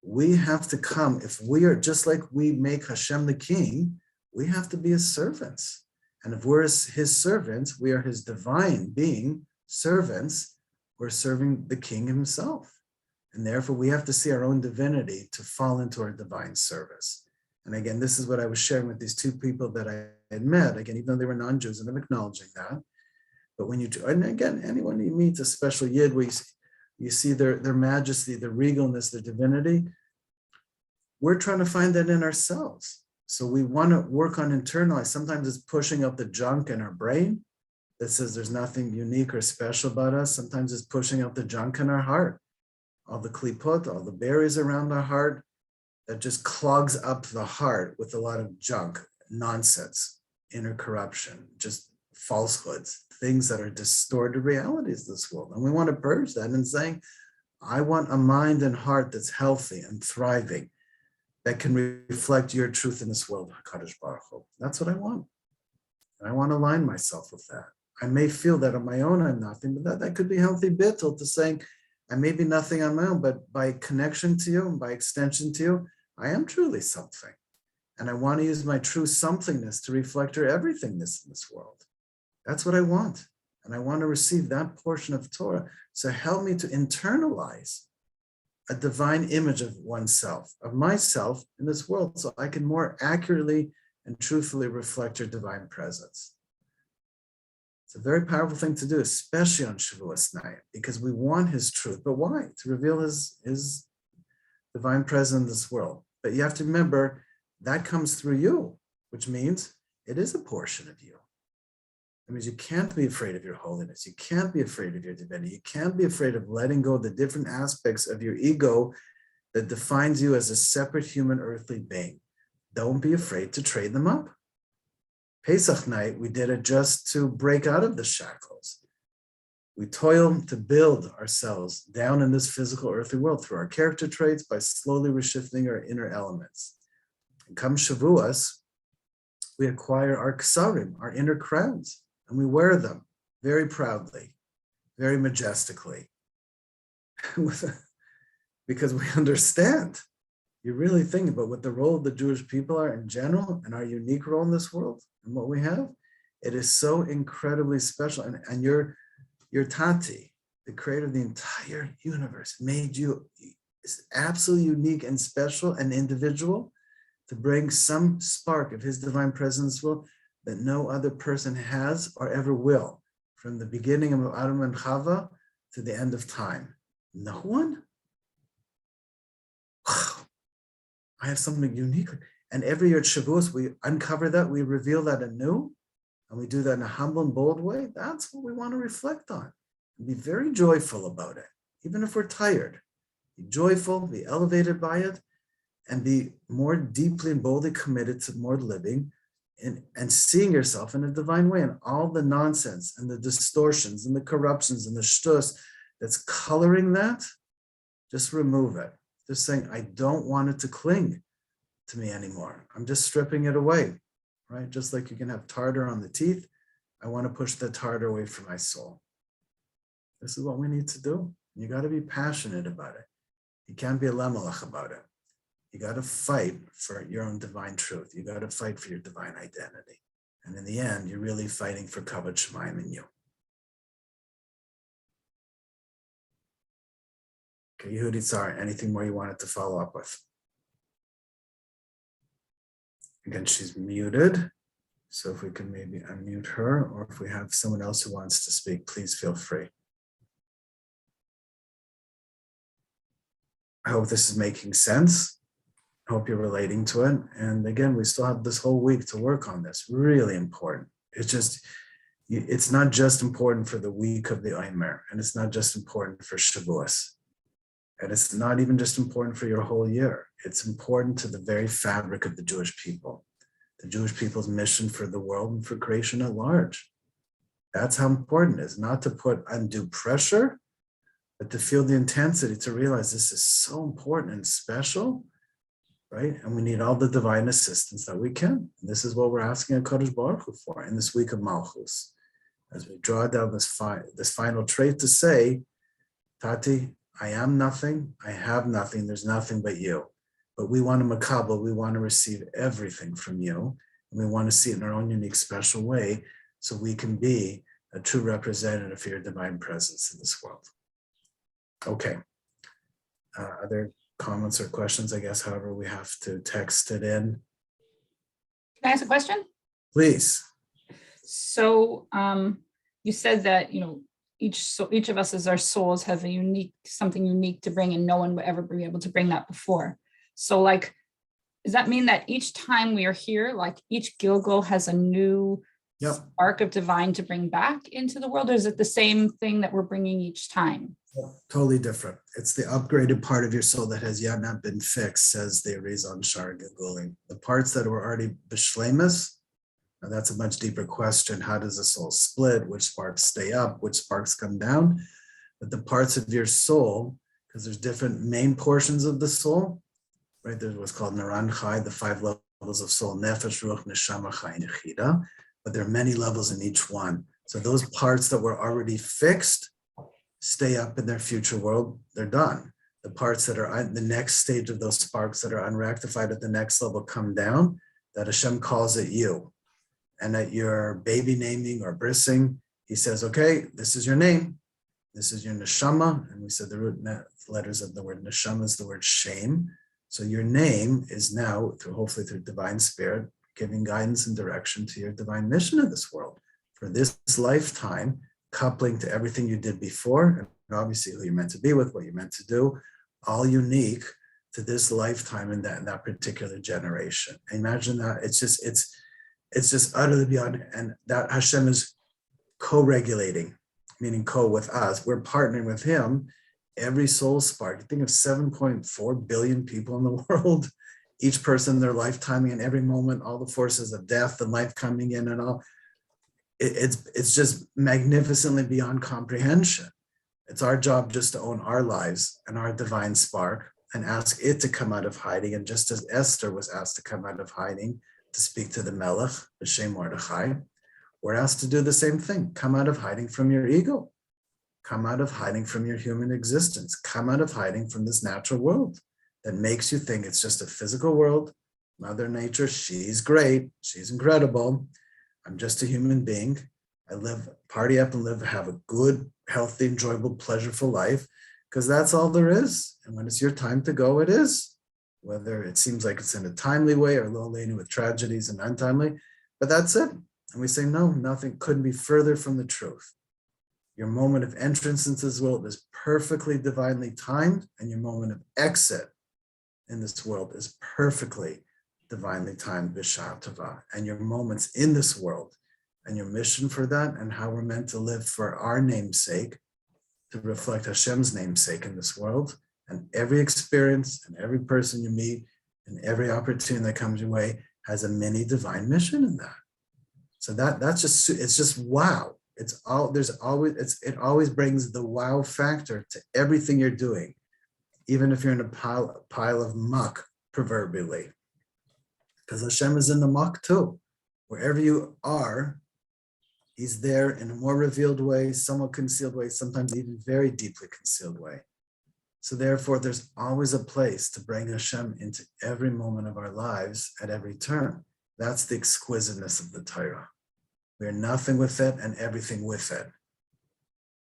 We have to come, if we are just like we make Hashem the king, we have to be his servants. And if we're his servants, we are his divine being servants. We're serving the king himself. And therefore, we have to see our own divinity to fall into our divine service. And again, this is what I was sharing with these two people that I had met. Again, even though they were non-Jews, and I'm acknowledging that. But when you do, and again, anyone you meet a special yid, you see their majesty, their regalness, their divinity. We're trying to find that in ourselves. So we want to work on internalizing. Sometimes it's pushing up the junk in our brain that says there's nothing unique or special about us. Sometimes it's pushing up the junk in our heart. All the klipot, all the berries around our heart that just clogs up the heart with a lot of junk, nonsense, inner corruption, just falsehoods, things that are distorted realities of this world. And we want to purge that and saying, I want a mind and heart that's healthy and thriving, that can reflect your truth in this world, HaKadosh Baruch Hu. That's what I want. And I want to align myself with that. I may feel that on my own I'm nothing, but that could be healthy bittul to saying, I may be nothing on my own, but by connection to you and by extension to you, I am truly something. And I want to use my true somethingness to reflect your everythingness in this world. That's what I want. And I want to receive that portion of Torah. So help me to internalize a divine image of oneself, of myself in this world, so I can more accurately and truthfully reflect your divine presence. It's a very powerful thing to do, especially on Shavuos night, because we want his truth. But why? To reveal his divine presence in this world. But you have to remember that comes through you, which means it is a portion of you. That means you can't be afraid of your holiness. You can't be afraid of your divinity. You can't be afraid of letting go of the different aspects of your ego that defines you as a separate human earthly being. Don't be afraid to trade them up. Pesach night, we did it just to break out of the shackles. We toil to build ourselves down in this physical earthly world through our character traits by slowly reshifting our inner elements. And come Shavuos, we acquire our ksarim, our inner crowns, and we wear them very proudly, very majestically, because we understand. You really think about what the role of the Jewish people are in general and our unique role in this world and what we have. It is so incredibly special. And your Tati, the creator of the entire universe, made you absolutely unique and special and individual to bring some spark of his divine presence will that no other person has or ever will, from the beginning of Adam and Chava to the end of time. No one? Wow. I have something unique. And every year at Shavuos, we uncover that, we reveal that anew, and we do that in a humble and bold way. That's what we want to reflect on. And be very joyful about it, even if we're tired. Be joyful, be elevated by it, and be more deeply and boldly committed to more living and seeing yourself in a divine way. And all the nonsense and the distortions and the corruptions and the shtus that's coloring that, just remove it. Just saying, I don't want it to cling to me anymore. I'm just stripping it away, right? Just like you can have tartar on the teeth, I want to push the tartar away from my soul. This is what we need to do. You got to be passionate about it. You can't be a lemelach about it. You got to fight for your own divine truth. You got to fight for your divine identity. And in the end, you're really fighting for kavod shemaim in you. Okay, Yehudi Tsar, anything more you wanted to follow up with? Again, she's muted. So if we can maybe unmute her, or if we have someone else who wants to speak, please feel free. I hope this is making sense. I hope you're relating to it. And again, we still have this whole week to work on this. Really important. It's just, It's not just important for the week of the Omer, and it's not just important for Shavuos. And it's not even just important for your whole year. It's important to the very fabric of the Jewish people, the Jewish people's mission for the world and for creation at large. That's how important it is, not to put undue pressure, but to feel the intensity, to realize this is so important and special, right? And we need all the divine assistance that we can. And this is what we're asking HaKadosh Baruch Hu for in this week of Malchus. As we draw down this final trait to say, Tati, I am nothing, I have nothing, there's nothing but you. But we want to makabel, we want to receive everything from you, and we want to see it in our own unique, special way, so we can be a true representative for your divine presence in this world. Okay. Other comments or questions, I guess, however, we have to text it in. Can I ask a question? Please. So you said that, each of us as our souls have something unique to bring, and no one would ever be able to bring that before. So does that mean that each time we are here, each Gilgal has a new spark of divine to bring back into the world? Or is it the same thing that we're bringing each time? Totally different. It's the upgraded part of your soul that has yet not been fixed, says the Arizon Shar Gilgulim. The parts that were already bishlemus, now that's a much deeper question. How does the soul split? Which sparks stay up? Which sparks come down? But the parts of your soul, because there's different main portions of the soul, right? There's what's called Naran Chai, the 5 levels of soul, Nefesh, Ruach, Neshama, Chai, and Yechida. But there are many levels in each one. So those parts that were already fixed stay up in their future world, they're done. The parts that are the next stage of those sparks that are unrectified at the next level come down, that Hashem calls it you. And at your baby naming or brising, he says, okay, this is your name. This is your neshama. And we said the root letters of the word neshama is the word shame. So your name is now, hopefully through divine spirit, giving guidance and direction to your divine mission in this world for this lifetime, coupling to everything you did before, and obviously who you're meant to be with, what you're meant to do, all unique to this lifetime and that particular generation. Imagine that. It's just utterly beyond, and that Hashem is co-regulating, meaning with us. We're partnering with him. Every soul spark. You think of 7.4 billion people in the world, each person their lifetime, and every moment, all the forces of death and life coming in and all. It's just magnificently beyond comprehension. It's our job just to own our lives and our divine spark and ask it to come out of hiding. And just as Esther was asked to come out of hiding to speak to the Melech, B'Shem Mordechai, we're asked to do the same thing. Come out of hiding from your ego. Come out of hiding from your human existence. Come out of hiding from this natural world that makes you think it's just a physical world. Mother Nature, she's great. She's incredible. I'm just a human being. I live, party up and live, have a good, healthy, enjoyable, pleasureful life, because that's all there is. And when it's your time to go, it is. Whether it seems like it's in a timely way or a little laden with tragedies and untimely, but that's it. And we say, no, nothing couldn't be further from the truth. Your moment of entrance into this world is perfectly divinely timed, and your moment of exit in this world is perfectly divinely timed, B'Shah Tova. And your moments in this world and your mission for that and how we're meant to live for our namesake, to reflect Hashem's namesake in this world. And every experience and every person you meet and every opportunity that comes your way has a mini divine mission in that. So that's just, it's just wow. It always brings the wow factor to everything you're doing, even if you're in a pile of muck, proverbially. Because Hashem is in the muck too. Wherever you are, he's there in a more revealed way, somewhat concealed way, sometimes even very deeply concealed way. So therefore, there's always a place to bring Hashem into every moment of our lives at every turn. That's the exquisiteness of the Torah. We're nothing with it and everything with it.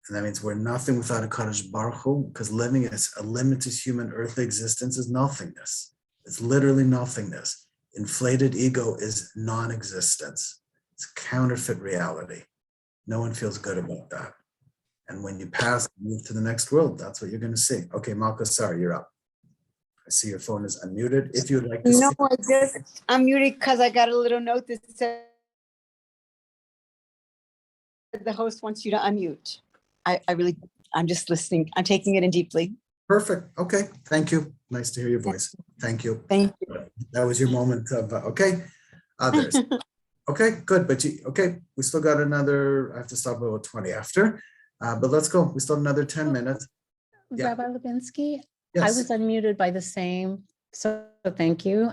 And that means we're nothing without a Kadosh Baruch Hu, because living as a limited human earthly existence is nothingness. It's literally nothingness. Inflated ego is non-existence. It's counterfeit reality. No one feels good about that. And when you pass and move to the next world, that's what you're going to see. Okay, Malka, sorry, you're up. I see your phone is unmuted. If you'd like to No, see. I just unmuted because I got a little note that said the host wants you to unmute. I'm just listening. I'm taking it in deeply. Perfect. Okay. Thank you. Nice to hear your voice. Thank you. Thank you. That was your moment of, okay. Others. Okay, good. But okay, we still got another, I have to stop about 20 after, but let's go. We still have another 10 minutes. Yeah. Rabbi Labinsky, I Yes. was unmuted by the same, so thank you.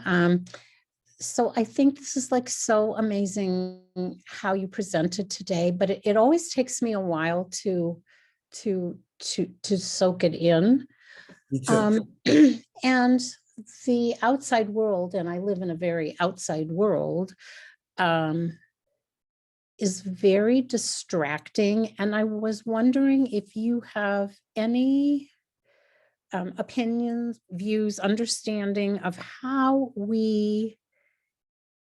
So I think this is like so amazing how you presented today, but it always takes me a while to soak it in. Me too. And the outside world, and I live in a very outside world, is very distracting. And I was wondering if you have any opinions, views, understanding of how we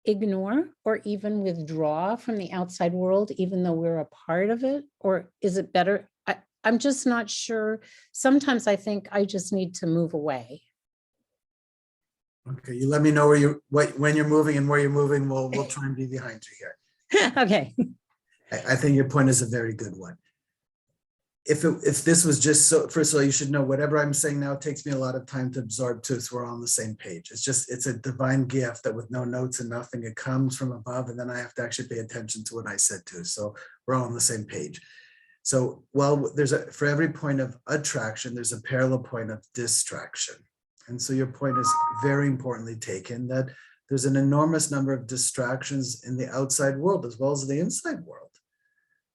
ignore or even withdraw from the outside world, even though we're a part of it? Or is it better? I'm just not sure. Sometimes I think I just need to move away. Okay, you let me know when you're moving and where you're moving. We'll try and be behind you here. Okay. I think your point is a very good one. If this was just so, first of all, you should know whatever I'm saying now takes me a lot of time to absorb too, so we're all on the same page. It's a divine gift that with no notes and nothing, it comes from above, and then I have to actually pay attention to what I said too. So we're all on the same page. So while for every point of attraction, there's a parallel point of distraction. And so your point is very importantly taken, that there's an enormous number of distractions in the outside world as well as the inside world.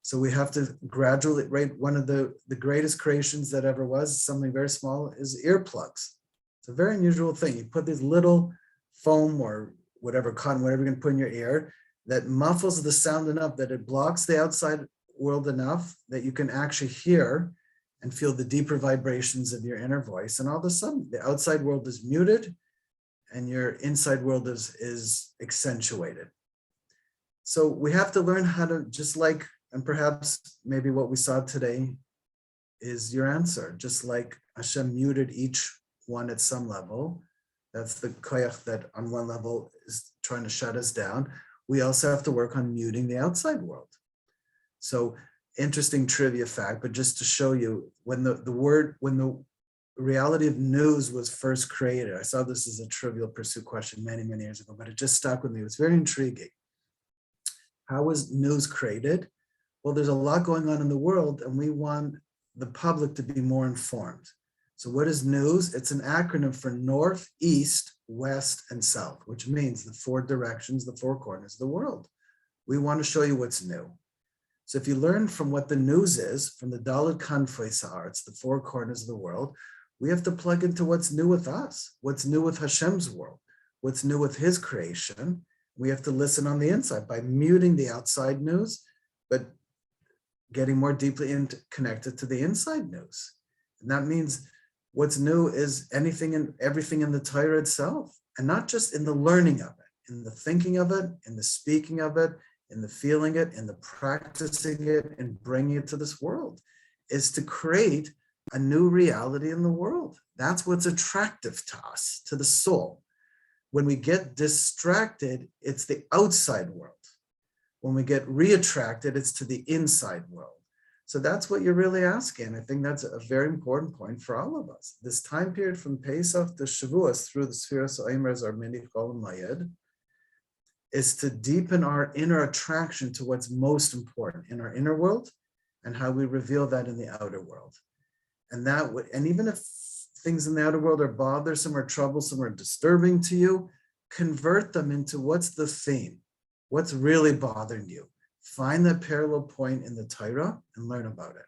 So we have to gradually, right? One of the greatest creations that ever was, something very small, is earplugs. It's a very unusual thing. You put these little foam or whatever, cotton, whatever you can put in your ear, that muffles the sound enough that it blocks the outside world enough that you can actually hear and feel the deeper vibrations of your inner voice. And all of a sudden, the outside world is muted and your inside world is accentuated. So we have to learn how to, just like, and perhaps maybe what we saw today is your answer, just like Hashem muted each one at some level. That's the koyach that on one level is trying to shut us down. We also have to work on muting the outside world. So interesting trivia fact, but just to show you, when the reality of news was first created, I saw this as a Trivial Pursuit question many, many years ago, but it just stuck with me. It was very intriguing. How was news created? Well, there's a lot going on in the world, and we want the public to be more informed. So what is news? It's an acronym for North, East, West, and South, which means the four directions, the four corners of the world. We want to show you what's new. So if you learn from what the news is, from the Dalit Kanfei Sa'aretz, the four corners of the world, we have to plug into what's new with us, what's new with Hashem's world, what's new with his creation. We have to listen on the inside by muting the outside news, but getting more deeply connected to the inside news. And that means what's new is anything and everything in the Torah itself, and not just in the learning of it, in the thinking of it, in the speaking of it, in the feeling it, in the practicing it, and bringing it to this world, is to create a new reality in the world. That's what's attractive to us, to the soul. When we get distracted, it's the outside world. When we get reattracted, it's to the inside world. So that's what you're really asking. I think that's a very important point for all of us. This time period from Pesach to Shavuos through the Sfiras Oimers or Mini Kol Mayed is to deepen our inner attraction to what's most important in our inner world and how we reveal that in the outer world. And even if things in the outer world are bothersome or troublesome or disturbing to you, convert them into what's the theme, what's really bothering you. Find that parallel point in the Torah and learn about it.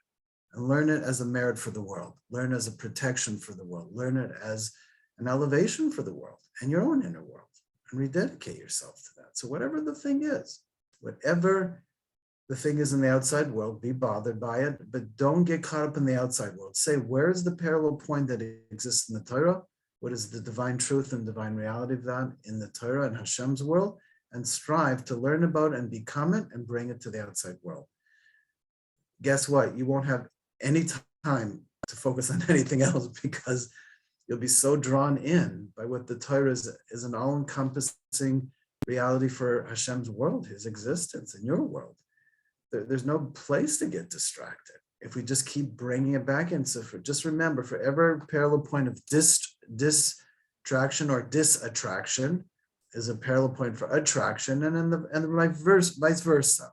And learn it as a merit for the world. Learn it as a protection for the world. Learn it as an elevation for the world and your own inner world. And rededicate yourself to that. So whatever the thing is, whatever the thing is in the outside world, be bothered by it, but don't get caught up in the outside world. Say, where is the parallel point that exists in the Torah? What is the divine truth and divine reality of that in the Torah and Hashem's world? And strive to learn about and become it and bring it to the outside world. Guess what? You won't have any time to focus on anything else because you'll be so drawn in by what the Torah is an all-encompassing reality for Hashem's world, his existence in your world. there's no place to get distracted. If we just keep bringing it back in. So just remember, for every parallel point of distraction or disattraction is a parallel point for attraction, and then vice versa.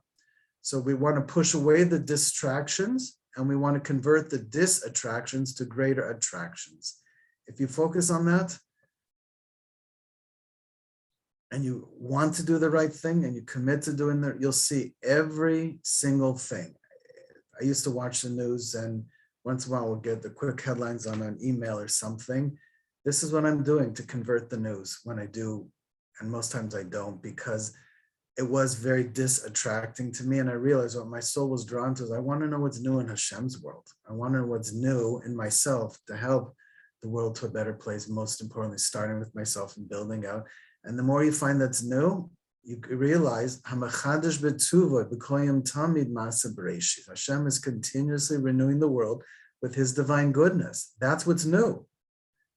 So we want to push away the distractions, and we want to convert the disattractions to greater attractions. If you focus on that, and you want to do the right thing, and you commit to doing that, you'll see every single thing. I used to watch the news, and once in a while we'll get the quick headlines on an email or something. This is what I'm doing to convert the news when I do, and most times I don't, because it was very disattracting to me. And I realized what my soul was drawn to is I want to know what's new in Hashem's world. I want to know what's new in myself to help the world to a better place, most importantly, starting with myself and building out. And the more you find that's new, you realize Hashem is continuously renewing the world with his divine goodness. That's what's new.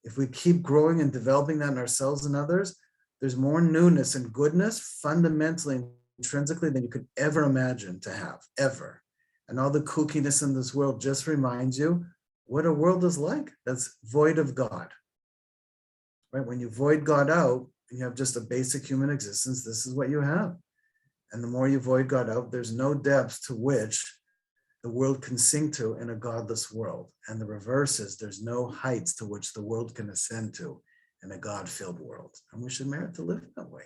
If we keep growing and developing that in ourselves and others, there's more newness and goodness fundamentally, intrinsically, than you could ever imagine to have, ever. And all the kookiness in this world just reminds you what a world is like that's void of God. Right? When you void God out, and you have just a basic human existence, this is what you have. And the more you void God out, there's no depth to which the world can sink to in a godless world. And the reverse is there's no heights to which the world can ascend to in a God-filled world. And we should merit to live that way.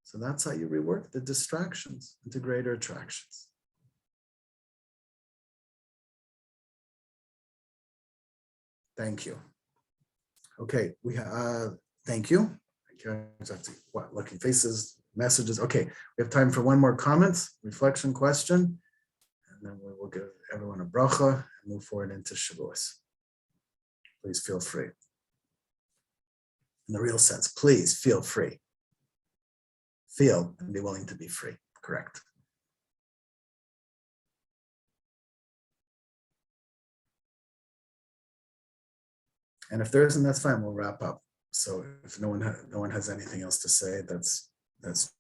So that's how you rework the distractions into greater attractions. Thank you. Okay, thank you. Looking faces, messages. Okay, we have time for one more comment, reflection, question, and then we will give everyone a bracha and move forward into Shavuos. Please feel free. In the real sense, please feel free. Feel and be willing to be free. Correct. And if there isn't, that's fine. We'll wrap up. So if no one has anything else to say, that's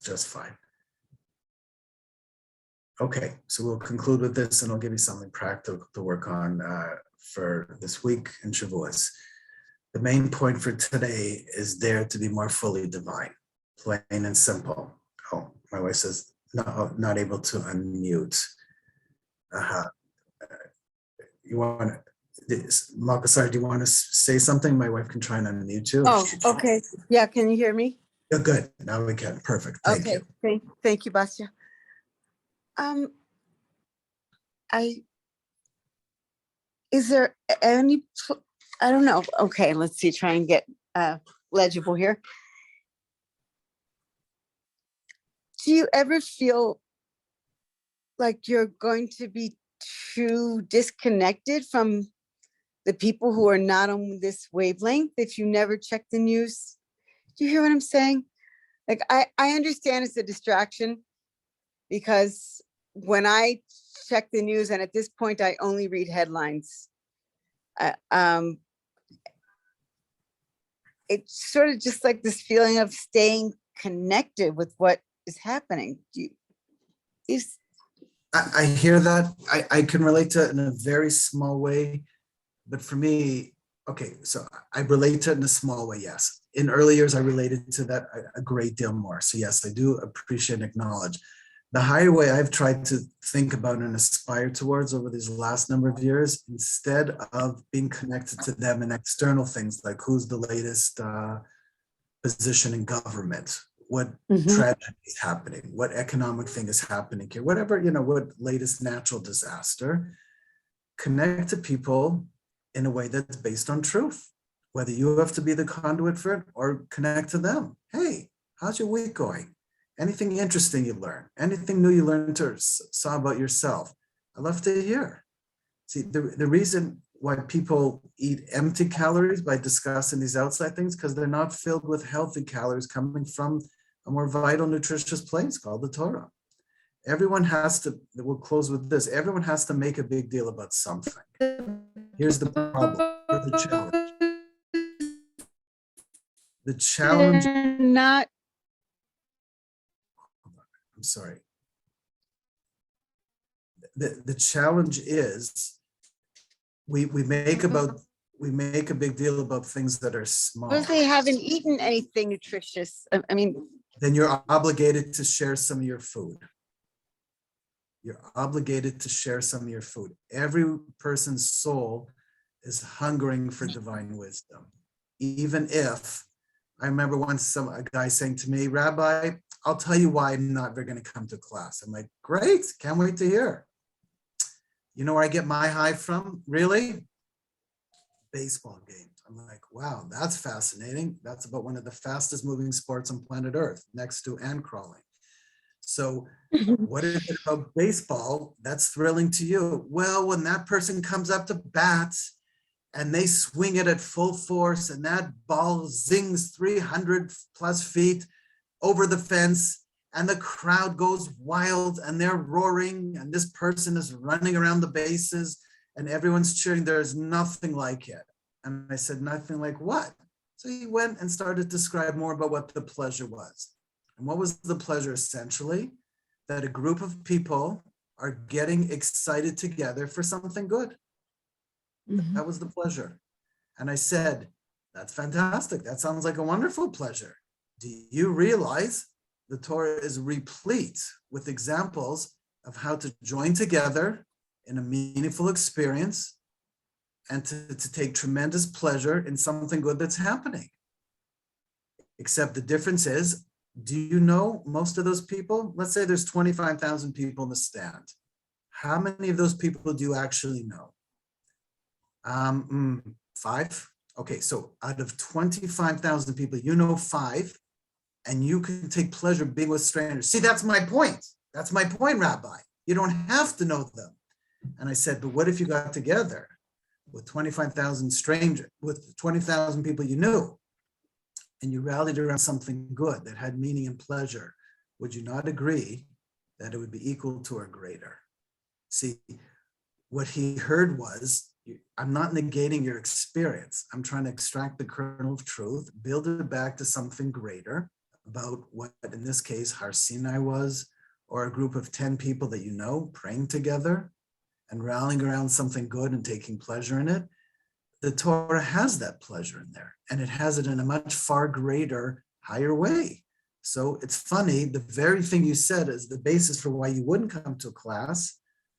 just fine. Okay, so we'll conclude with this, and I'll give you something practical to work on for this week in Shavuos. The main point for today is dare to be more fully divine, plain and simple. Oh, my wife says not able to unmute. You want to? Malkasar, do you want to say something? My wife can try and unmute you. Oh, okay. Yeah, can you hear me? Oh, good. Now we can. Perfect. Thank you. Thank you, Basia. Is there any, I don't know. Okay, let's see, try and get legible here. Do you ever feel like you're going to be too disconnected from the people who are not on this wavelength if you never check the news? Do you hear what I'm saying? Like, I understand it's a distraction, because when I check the news, and at this point I only read headlines, it's sort of just like this feeling of staying connected with what is happening. I hear that. I can relate to it in a very small way. But for me, okay, so I relate to it in a small way, yes. In early years, I related to that a great deal more. So yes, I do appreciate and acknowledge. The higher way I've tried to think about and aspire towards over these last number of years, instead of being connected to them and external things like who's the latest position in government, what tragedy is happening, what economic thing is happening here, whatever, what latest natural disaster, connect to people in a way that's based on truth, whether you have to be the conduit for it or connect to them. Hey, how's your week going? Anything interesting you learned? Anything new you learned or saw about yourself? I love to hear. See, the reason why people eat empty calories by discussing these outside things, because they're not filled with healthy calories coming from a more vital, nutritious place called the Torah. Everyone has to, we'll close with this, everyone has to make a big deal about something. Here's the problem, here's the challenge. The challenge, Not. I'm sorry. the challenge is we make a big deal about things that are small. Suppose they haven't eaten anything nutritious. I mean, Then you're obligated to share some of your food. You're obligated to share some of your food. Every person's soul is hungering for divine wisdom. Even if, I remember once a guy saying to me, Rabbi, I'll tell you why I'm not going to come to class. I'm like, great, can't wait to hear. You know where I get my high from? Really? Baseball games. I'm like, wow, that's fascinating. That's about one of the fastest moving sports on planet Earth, next to ant crawling. So what is it about baseball that's thrilling to you? Well, when that person comes up to bat and they swing it at full force and that ball zings 300 plus feet over the fence and the crowd goes wild and they're roaring and this person is running around the bases and everyone's cheering, there is nothing like it. And I said, nothing like what? So he went and started to describe more about what the pleasure was. And what was the pleasure essentially? That a group of people are getting excited together for something good. That was the pleasure. And I said, that's fantastic. That sounds like a wonderful pleasure. Do you realize the Torah is replete with examples of how to join together in a meaningful experience and to take tremendous pleasure in something good that's happening? Except the difference is, do you know most of those people? Let's say there's 25,000 people in the stand. How many of those people do you actually know? 5. Okay, so out of 25,000 people, you know 5, and you can take pleasure being with strangers. See, that's my point. That's my point, Rabbi. You don't have to know them. And I said, but what if you got together with 25,000 strangers, with 20,000 people you knew, and you rallied around something good that had meaning and pleasure? Would you not agree that it would be equal to or greater? See, what he heard was, I'm not negating your experience. I'm trying to extract the kernel of truth, build it back to something greater about what, in this case, Har Sinai was, or a group of 10 people that you know praying together and rallying around something good and taking pleasure in it. The Torah has that pleasure in there, and it has it in a much far greater, higher way. So it's funny, the very thing you said is the basis for why you wouldn't come to class,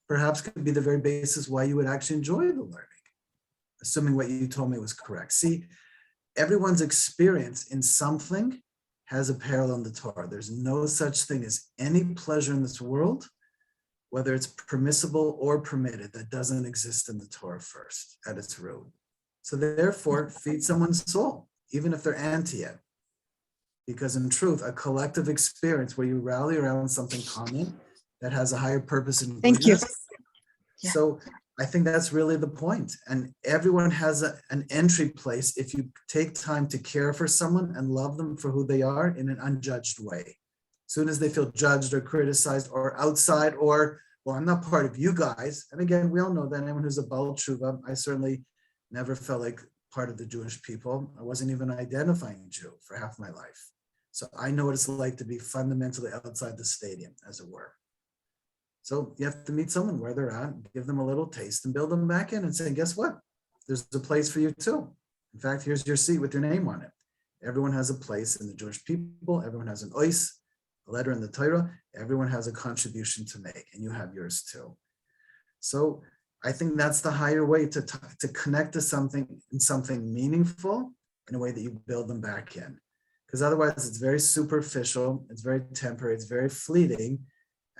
perhaps could be the very basis why you would actually enjoy the learning, assuming what you told me was correct. See, everyone's experience in something has a parallel in the Torah. There's no such thing as any pleasure in this world, whether it's permissible or permitted, that doesn't exist in the Torah first at its root. So therefore, feed someone's soul, even if they're anti it. Because in truth, a collective experience where you rally around something common that has a higher purpose and thank you. goodness. So I think that's really the point. And everyone has an entry place if you take time to care for someone and love them for who they are in an unjudged way. As soon as they feel judged or criticized or outside or, well, I'm not part of you guys. And again, we all know that anyone who's a Baal Tshuva, I certainly never felt like part of the Jewish people. I wasn't even identifying Jew for half my life. So I know what it's like to be fundamentally outside the stadium, as it were. So you have to meet someone where they're at, give them a little taste and build them back in and say, guess what? There's a place for you too. In fact, here's your seat with your name on it. Everyone has a place in the Jewish people. Everyone has an ois, a letter in the Torah. Everyone has a contribution to make, and you have yours too. So I think that's the higher way to connect to something in something meaningful in a way that you build them back in. Because otherwise it's very superficial, it's very temporary, it's very fleeting.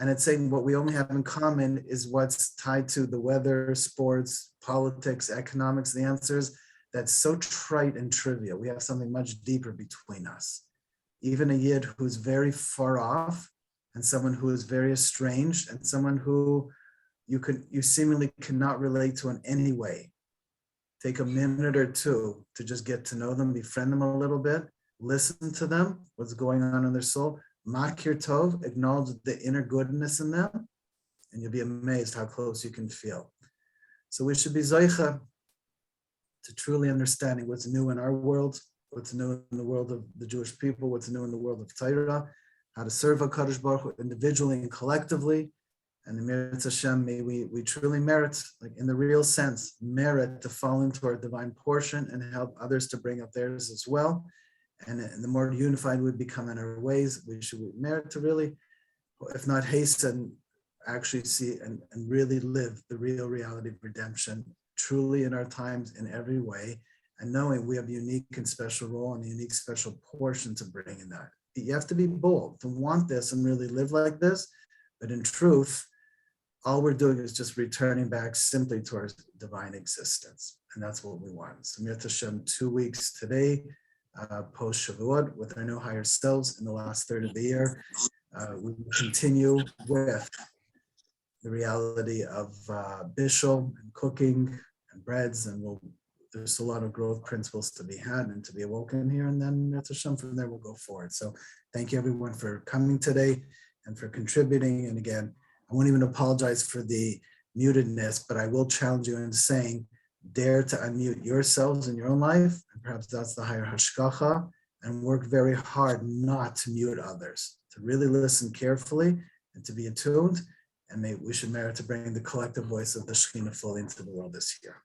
And it's saying what we only have in common is what's tied to the weather, sports, politics, economics, the answers. That's so trite and trivial. We have something much deeper between us. Even a Yid who's very far off and someone who is very estranged and someone who you seemingly cannot relate to in any way. Take a minute or two to just get to know them, befriend them a little bit, listen to them, what's going on in their soul. Makir Tov, acknowledge the inner goodness in them, and you'll be amazed how close you can feel. So we should be zoicha to truly understanding what's new in our world, what's new in the world of the Jewish people, what's new in the world of Torah, how to serve HaKadosh Baruch Hu individually and collectively, And the Merit Hashem, may we truly merit, like in the real sense, merit to fall into our divine portion and help others to bring up theirs as well. And the more unified we become in our ways, we should merit to really, if not hasten, actually see and really live the real reality of redemption truly in our times in every way. And knowing we have a unique and special role and a unique special portion to bring in that. You have to be bold to want this and really live like this. But in truth, all we're doing is just returning back simply to our divine existence. And that's what we want. So Mir Hashem, 2 weeks today, post Shavuot, with our new higher selves in the last third of the year. We will continue with the reality of bishul and cooking and breads, and there's a lot of growth principles to be had and to be awoken here. And then Mir Hashem, from there we'll go forward. So thank you everyone for coming today and for contributing. And again, I won't even apologize for the mutedness, but I will challenge you in saying, dare to unmute yourselves in your own life, and perhaps that's the higher hashgacha, and work very hard not to mute others, to really listen carefully and to be attuned, and we should merit to bring the collective voice of the Shekhinah fully into the world this year.